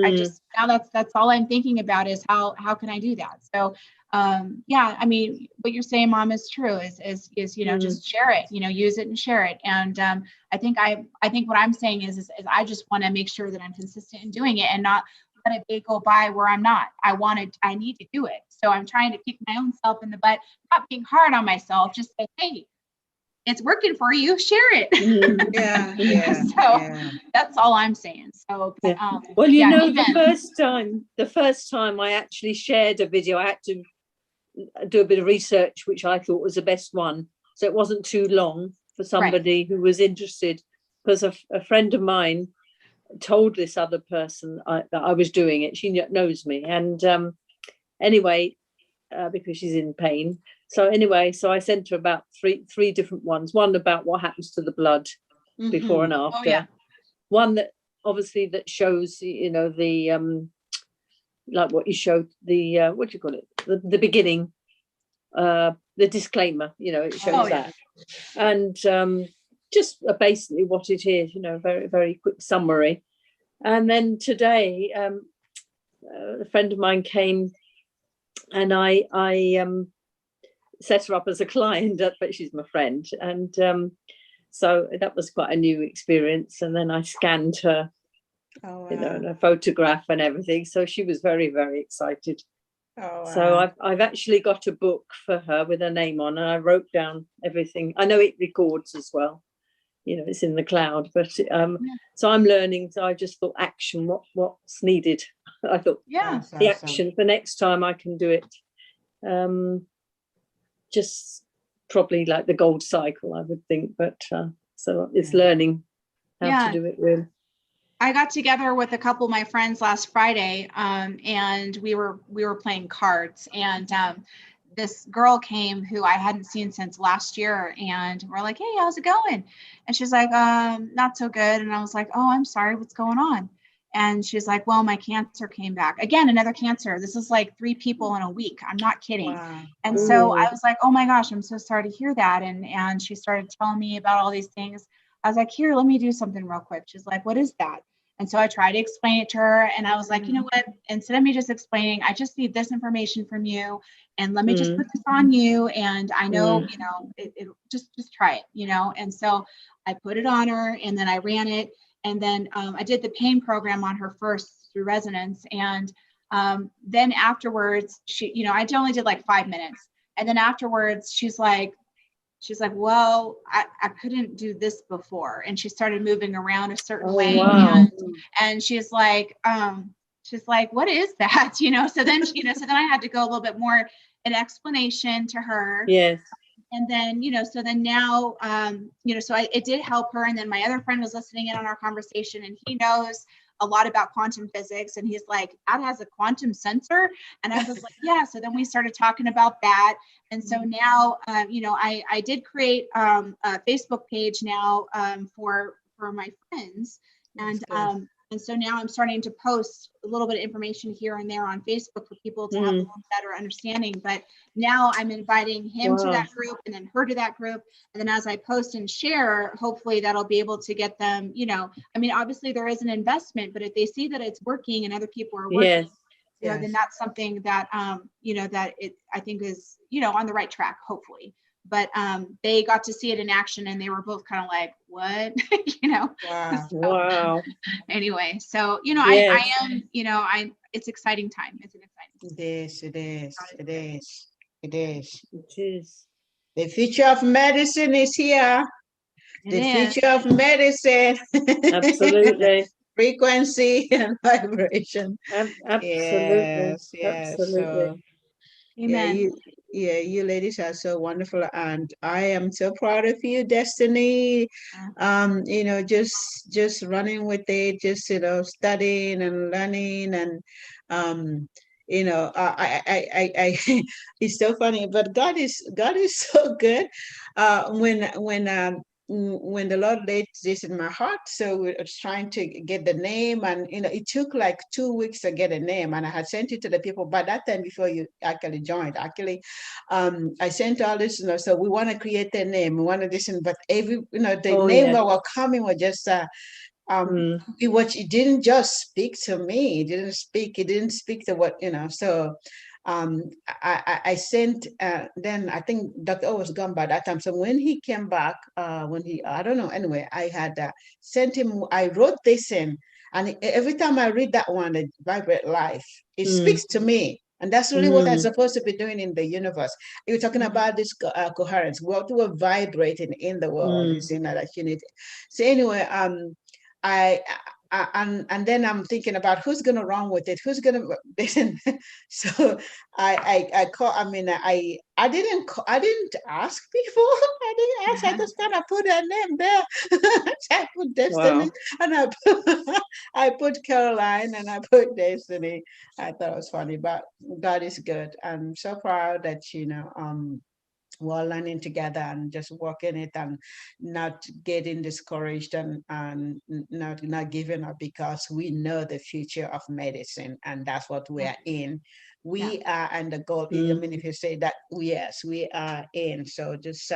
I just, now that's all I'm thinking about is how can I do that? So I mean, what you're saying, Mom, is true, is just share it, use it and share it. And I think what I'm saying is I just want to make sure that I'm consistent in doing it and not let a day go by where I'm not. I need to do it. So I'm trying to kick my own self in the butt, not being hard on myself, just say, hey, it's working for you, share it. That's all I'm saying. So well, the first time I actually shared a video, I had to do a bit of research, which I thought was the best one, so it wasn't too long for somebody who was interested, because a friend of mine told this other person that I was doing it. She knows me, and because she's in pain. So I sent her about three different ones. One about what happens to the blood before and after. One that obviously that shows, you know, the like what you showed, the what do you call it, the beginning, the disclaimer, you know, it shows that. And just basically what it is, you know, very, very quick summary. And then today, a friend of mine came, and I set her up as a client, but she's my friend. And so that was quite a new experience. And then I scanned her, you know, and a photograph and everything. So she was very, very excited. So I've actually got a book for her with her name on, and I wrote down everything. I know it records as well, you know, it's in the cloud, but so I'm learning. So I just thought action, what's needed. I thought the action for next time I can do it. Just probably like the gold cycle, I would think, but so it's learning how to do it really. I got together with a couple of my friends last Friday, and we were playing cards, and this girl came who I hadn't seen since last year, and we're like, "Hey, how's it going?" And she's like, "Not so good." And I was like, "Oh, I'm sorry, what's going on?" And she's like, "Well, my cancer came back again, another cancer. This is like 3 people in a week. I'm not kidding." And so I was like, "Oh my gosh, I'm so sorry to hear that." And she started telling me about all these things. I was like, "Here, let me do something real quick." She's like, "What is that?" And so I tried to explain it to her, and I was like, "You know what? Instead of me just explaining, I just need this information from you, and let me just put this on you. And I know, you know, it just try it, you know." And so I put it on her, and then I ran it, and then I did the pain program on her first through resonance, and then afterwards, she, you know, I only did like 5 minutes, and then afterwards, she's like, "Well, I couldn't do this before." And she started moving around a certain way. Wow. And she's like, "What is that?" You know, so then, you know, so then I had to go a little bit more an explanation to her. Yes. And then, you know, so then now, you know, so it did help her. And then my other friend was listening in on our conversation, and he knows a lot about quantum physics. And he's like, "That has a quantum sensor?" And I was like, "Yeah." So then we started talking about that. And so now, you know, I did create a Facebook page now for my friends. And so now I'm starting to post a little bit of information here and there on Facebook for people to have a little better understanding. But now I'm inviting him to that group, and then her to that group. And then as I post and share, hopefully that'll be able to get them, you know, I mean, obviously there is an investment, but if they see that it's working and other people are working, you know, then that's something that, you know, that it, I think is, you know, on the right track, hopefully. But they got to see it in action, and they were both kind of like, "What?" You know? Wow. Anyway, so, you know, I am, you know, it's exciting time. It's an exciting time. It is. It is. The future of medicine is here. The future of medicine. Absolutely. Frequency and vibration. Absolutely. Yes. Absolutely. So, Amen. you ladies are so wonderful, and I am so proud of you, Destiny. You know, just running with it, just, you know, studying and learning, and you know, I it's so funny, but God is so good. When the Lord laid this in my heart, so we were trying to get the name, and you know, it took like 2 weeks to get a name, and I had sent it to the people by that time before you actually joined. Actually, I sent all this, you know, so we want to create a name, we want to listen, but every, you know, the name that were coming were just it didn't just speak to me. It didn't speak to what, you know. So I sent, then I think Dr. O was gone by that time. So when he came back, I don't know, anyway, I had sent him, I wrote this in, and every time I read that one, the Vibrate Life, it speaks to me. And that's really what I'm supposed to be doing in the universe. You're talking about this coherence, what we're vibrating in the world, is in that unity. So anyway, and then I'm thinking about who's going to run with it, who's going to listen. So I call. I mean, I didn't ask before. I didn't ask. I just kind of put her name there. So I put Destiny, and I put Caroline, and I put Destiny. I thought it was funny, but God is good. I'm so proud that, you know, we're all learning together and just working it and not getting discouraged and not giving up, because we know the future of medicine and that's what we are in. We are, and the goal, I mean, if you say that, yes, we are in. So just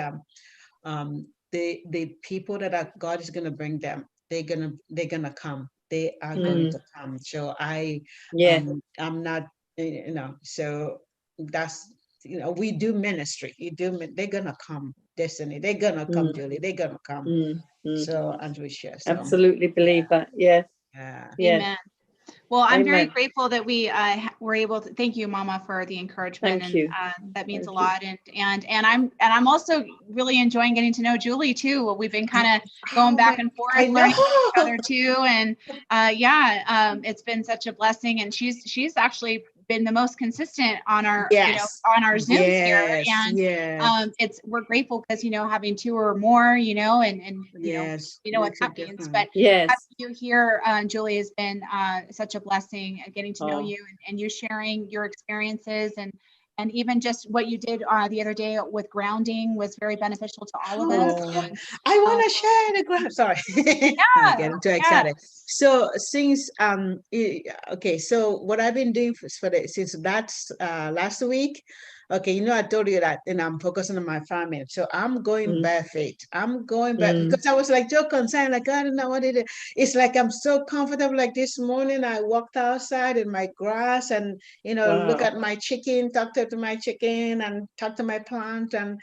the people that God is going to bring them, they're gonna come. They are going to come. So I'm not, so that's, we do ministry. They're gonna come, Destiny. They're gonna come, Julie. They're gonna come. So, Andrea, so absolutely believe that. Yes. yeah. Amen. Well, I'm very Amen. grateful that we were able to. Thank you, Mama, for the encouragement. Thank you. That means Thank a lot. And I'm also really enjoying getting to know Julie too. We've been kind of going back and forth, learning from each other too. And it's been such a blessing. And she's actually been the most consistent on our on our Zooms here. And we're grateful because having two or more, and you know what that means. But having you here, Julie, has been such a blessing, getting to know you and you sharing your experiences and even just what you did the other day with grounding was very beneficial to all of us. I want to share the ground. Sorry, I'm getting too excited. So since okay, so what I've been doing since that's last week. Okay, I told you that, I'm focusing on my family. So I'm going barefoot. I'm going back because I was like so concerned, like I don't know what it is. It's like I'm so comfortable. Like this morning, I walked outside in my grass and look at my chicken, talk to my chicken, and talk to my plant, and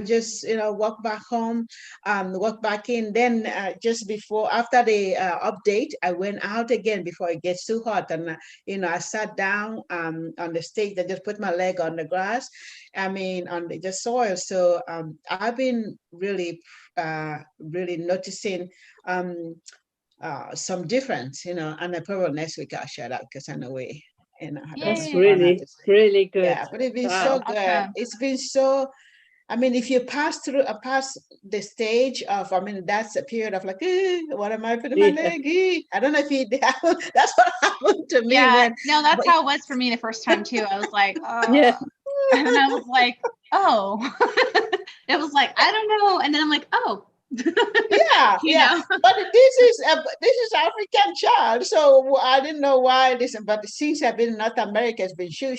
just walk back home, walk back in. Then just after the update, I went out again before it gets too hot, and I sat down on the stage. I just put my leg on the grass. I mean, on the soil. So I've been really noticing some difference, and I probably next week I'll share that because I know we, that's really good. Yeah, but it's been so good. Awesome. It's been so. I mean, if you pass the stage of, that's a period of like, what am I putting my leg? I don't know if that's what happened to me. Yeah, no, that's how it was for me the first time too. I was like, oh. And I was like, oh, it was like, I don't know. And then I'm like, oh, yeah. But this is African child, so I didn't know why this. But since I've been in North America, it's been shoe.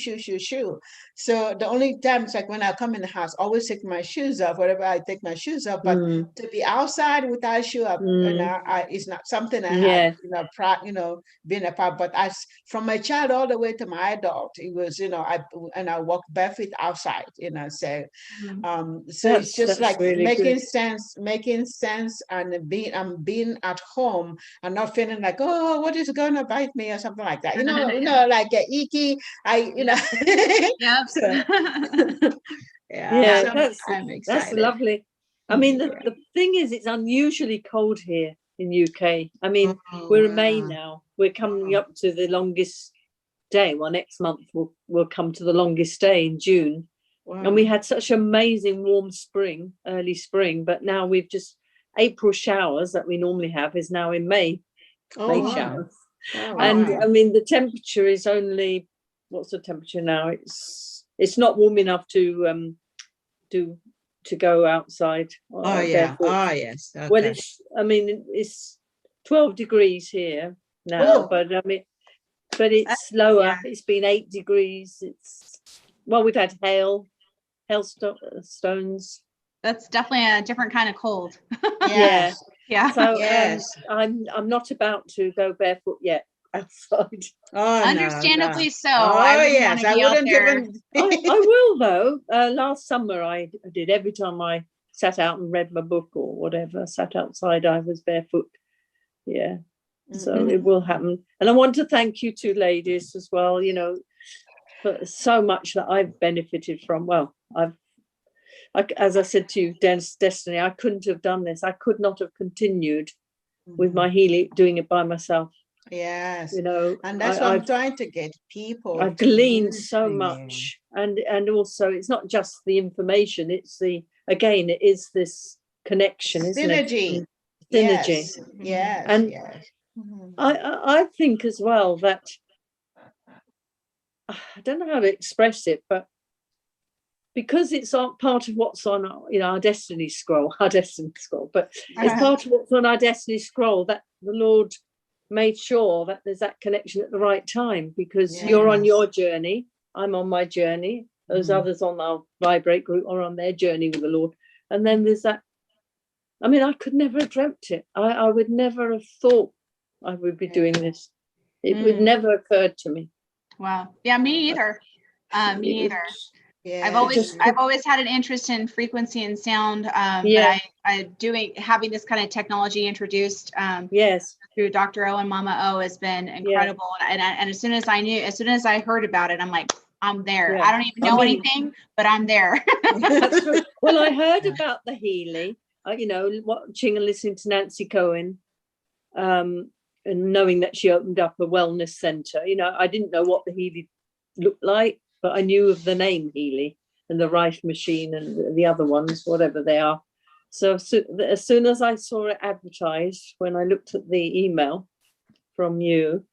So the only time it's like when I come in the house, I always take my shoes off. Whatever, I take my shoes off. But to be outside without shoe up, it's not something I had, been a part. But from my child all the way to my adult, it was, I walk barefoot outside, so it's just like really making sense, and I'm being at home and not feeling like, oh, what is going to bite me or something like that, like a icky, so, that's lovely. I mean, the thing is, it's unusually cold here in UK. I mean, we're in May now. We're coming up to the longest day. Well, next month we'll come to the longest day in June. Wow. And we had such amazing warm spring, early spring, but now we've just April showers that we normally have is now in May. May showers. And I mean, the temperature is only, what's the temperature now? It's not warm enough to go outside. Yes. Okay. Well, it's 12 degrees here now, but it's lower. Yeah. It's been 8 degrees. We've had hailstones. That's definitely a different kind of cold. Yeah. So yes. I'm not about to go barefoot yet outside. Understandably so. Yes, I wouldn't even. I will though. Last summer I did. Every time I sat out and read my book or whatever, sat outside, I was barefoot. Yeah. So it will happen. And I want to thank you two ladies as well, for so much that I've benefited from. Well, as I said to you, Destiny, I couldn't have done this. I could not have continued with my Healy, doing it by myself. Yes. And that's what I'm trying to get people. I've gleaned so much. And also it's not just the information, it's it is this connection, isn't it? Synergy. Yes. And I think as well that I don't know how to express it, but because it's part of what's on our, our destiny scroll, but it's part of what's on our destiny scroll, that the Lord made sure that there's that connection at the right time, because you're on your journey, I'm on my journey, those others on our Vibrate group are on their journey with the Lord. And then there's that, I mean, I could never have dreamt it. I would never have thought I would be doing this. It would never occurred to me. Wow. Yeah, me either. Me either. Yeah. I've always had an interest in frequency and sound, but having this kind of technology introduced through Dr. O and Mama O has been incredible. And as soon as I heard about it, I'm like, I'm there. I don't even know anything, but I'm there. That's right. Well, I heard about the Healy, watching and listening to Nancy Cohen, and knowing that she opened up a wellness center. I didn't know what the Healy looked like, but I knew of the name Healy and the Rife Machine and the other ones, whatever they are. So as soon as I saw it advertised, when I looked at the email from you,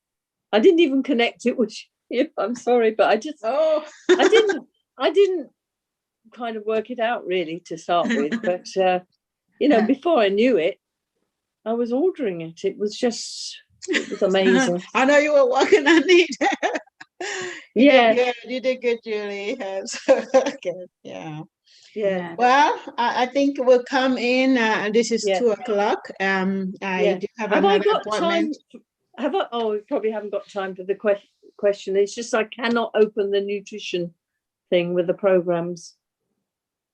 I didn't even connect it with you. I'm sorry, but I didn't kind of work it out really to start with. But before I knew it, I was ordering it. It was amazing. I know you were working on it. You did good, Julie. Good. Yeah. Well, I think we'll come in. This is 2:00. I do have another appointment. We probably haven't got time for the question. It's just I cannot open the nutrition thing with the programs.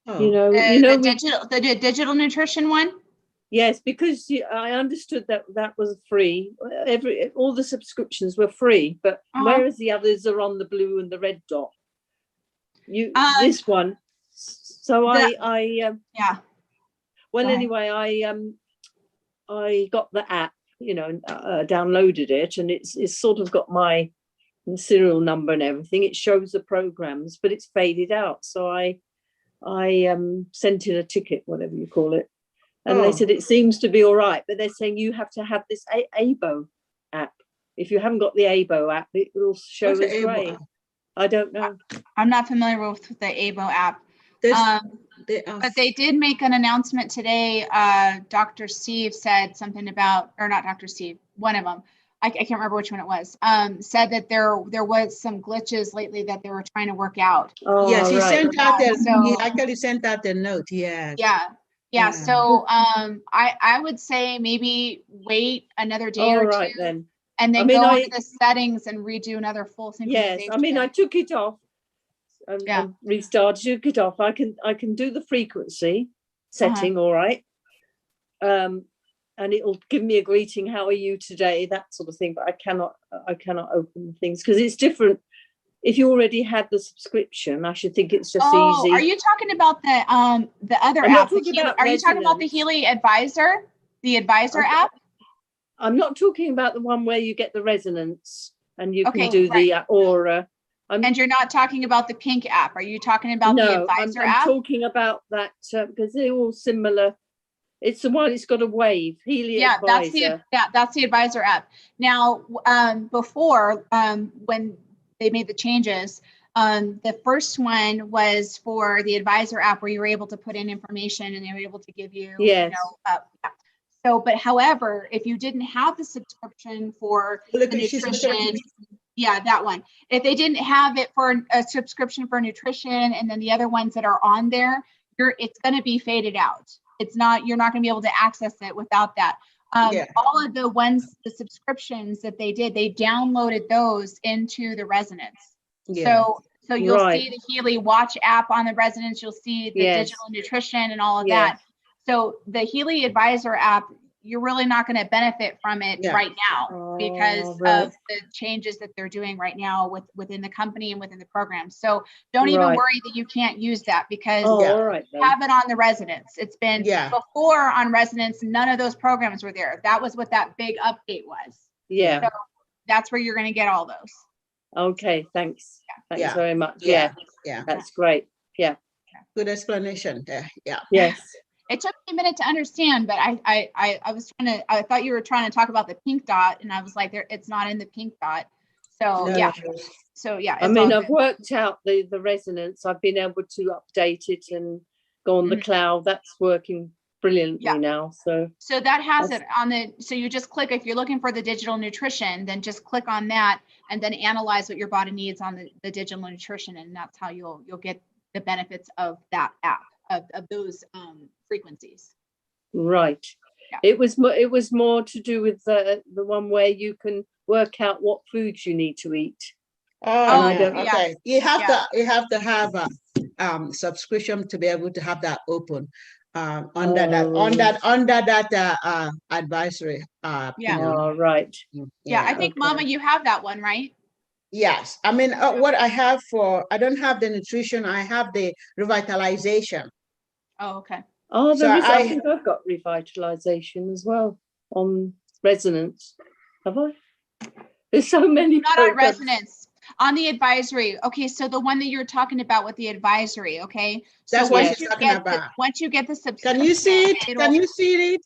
The digital nutrition one. Yes, because I understood that was free. All the subscriptions were free, but whereas the others are on the blue and the red dot, this one. So anyway, I got the app, downloaded it, and it's sort of got my serial number and everything. It shows the programs, but it's faded out. So I sent in a ticket, whatever you call it. And they said it seems to be all right, but they're saying you have to have this ABO app. If you haven't got the ABO app, it will show as grey. I don't know. I'm not familiar with the ABO app. But they did make an announcement today. Dr. Steve said something about, or not Dr. Steve, one of them, I can't remember which one it was, said that there was some glitches lately that they were trying to work out. Yes, he sent out he actually sent out a note. Yeah. So I would say maybe wait another day or two, then. And then go into the settings and redo another full synchronization. Yes, I took it off and restarted, took it off. I can do the frequency setting, all right. And it'll give me a greeting, how are you today, that sort of thing, but I cannot open the things because it's different. If you already had the subscription, I should think it's just easy. Are you talking about the other app? Are you talking about the Healy Advisor, app? I'm not talking about the one where you get the resonance and you can do the aura. And you're not talking about the pink app. Are you talking about the Advisor app? I'm talking about that because they're all similar. It's the one. It's got a wave. Healy Advisor. That's the Advisor app. Now, before when they made the changes, the first one was for the Advisor app where you were able to put in information and they were able to give you, but however, if you didn't have the subscription for the nutrition, that one, if they didn't have it for a subscription for nutrition and then the other ones that are on there, it's going to be faded out. You're not going to be able to access it without that. All of the subscriptions that they did, they downloaded those into the Resonance. So you'll see the Healy Watch app on the Resonance. You'll see the digital nutrition and all of that. So the Healy Advisor app, you're really not going to benefit from it right now because of the changes that they're doing right now within the company and within the program. So don't even worry that you can't use that because you have it on the Resonance. It's been before on Resonance, none of those programs were there. That was what that big update was. So that's where you're going to get all those. Okay, thanks. Thanks very much. Yeah, that's great. Yeah. Good explanation there. Yeah. Yes. It took me a minute to understand, but I thought you were trying to talk about the pink dot, and I was like, it's not in the pink dot. So No. yeah. So yeah, I it's mean, all I've good. worked out the resonance. I've been able to update it and go on the Mhm. cloud. That's working brilliantly Yeah. now. So So that has That's- it on the, so you just click, if you're looking for the digital nutrition, then just click on that and then analyze what your body needs on the digital nutrition. And that's how you'll get the benefits of that app, of those frequencies. right. Yeah. It was more to do with the one where you can work out what foods you need to eat. Oh, I yeah, don't- okay. You have Yeah. to have a subscription to be able to have that open under that advisory. Yeah. Oh, right. Yeah, I think okay. Mama, you have that one, right? Yes, I mean what I have I don't have the nutrition. I have the revitalization. Oh, okay. Oh, So there is. I I- think I've got revitalization as well on resonance. Have I? There's so many. Not on programs. resonance, on the advisory. Okay, so the one that you're talking about with the advisory, okay? So That's what once she's you talking get about. once you get the subscription, Can you see it? it'll- Can you see it?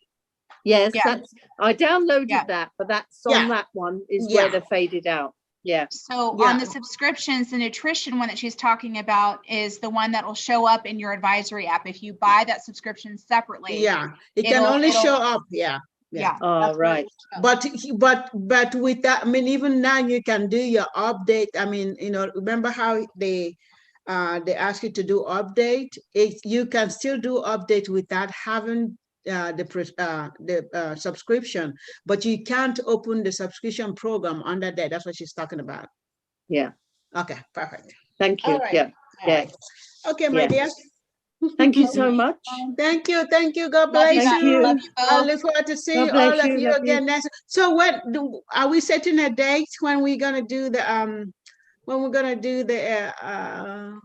Yes, Yeah. I downloaded Yeah. that, but that's Yeah. on that one is Yeah. where they're faded out. Yeah. So Yeah. on the subscriptions, the nutrition one that she's talking about is the one that will show up in your advisory app. If you buy that subscription separately. Yeah, it can It'll- only it'll- show up. Yeah. Yeah. Oh, that's where right. it'll show. But with that, I mean, even now you can do your update. I mean, remember how they ask you to do update? You can still do update without having the subscription, but you can't open the subscription program under there. That's what she's talking about. Yeah. Okay, perfect. Thank you. All right. Yeah. All Yeah. right. Okay, my Yeah. dear. Thank you so much. Thank you. God Love you, bless Thank guys. you. Love you I both. look forward to see God bless all of you, you love you. again next. So are we setting a date when we're gonna do the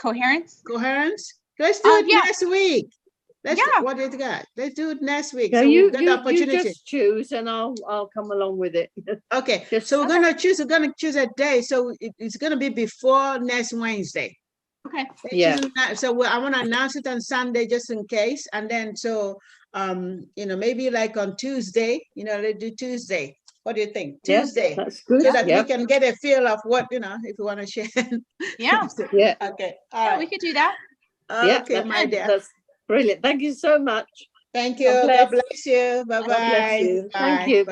Coherence? coherence? Let's do it Yeah. next week. Yeah. What do you got? Let's do it next week. Yeah, So you we've got the you opportunity. just choose and I'll come along with it. Okay, just- so we're gonna choose a day. So it's gonna be before next Wednesday. Okay. Yeah. So I want to announce it on Sunday just in case, and then maybe like on Tuesday, let's do Tuesday. What do you think? Yeah, Tuesday, that's good. so that Yeah. we can get a feel of what if you want to share. Yeah. Yeah. Okay. All Yeah, right. we could do that. Yeah, Okay, my dear. that's brilliant. Thank you so much. Thank you. God God bless. bless you. Bye God bless bye. you. Thank you. Bye.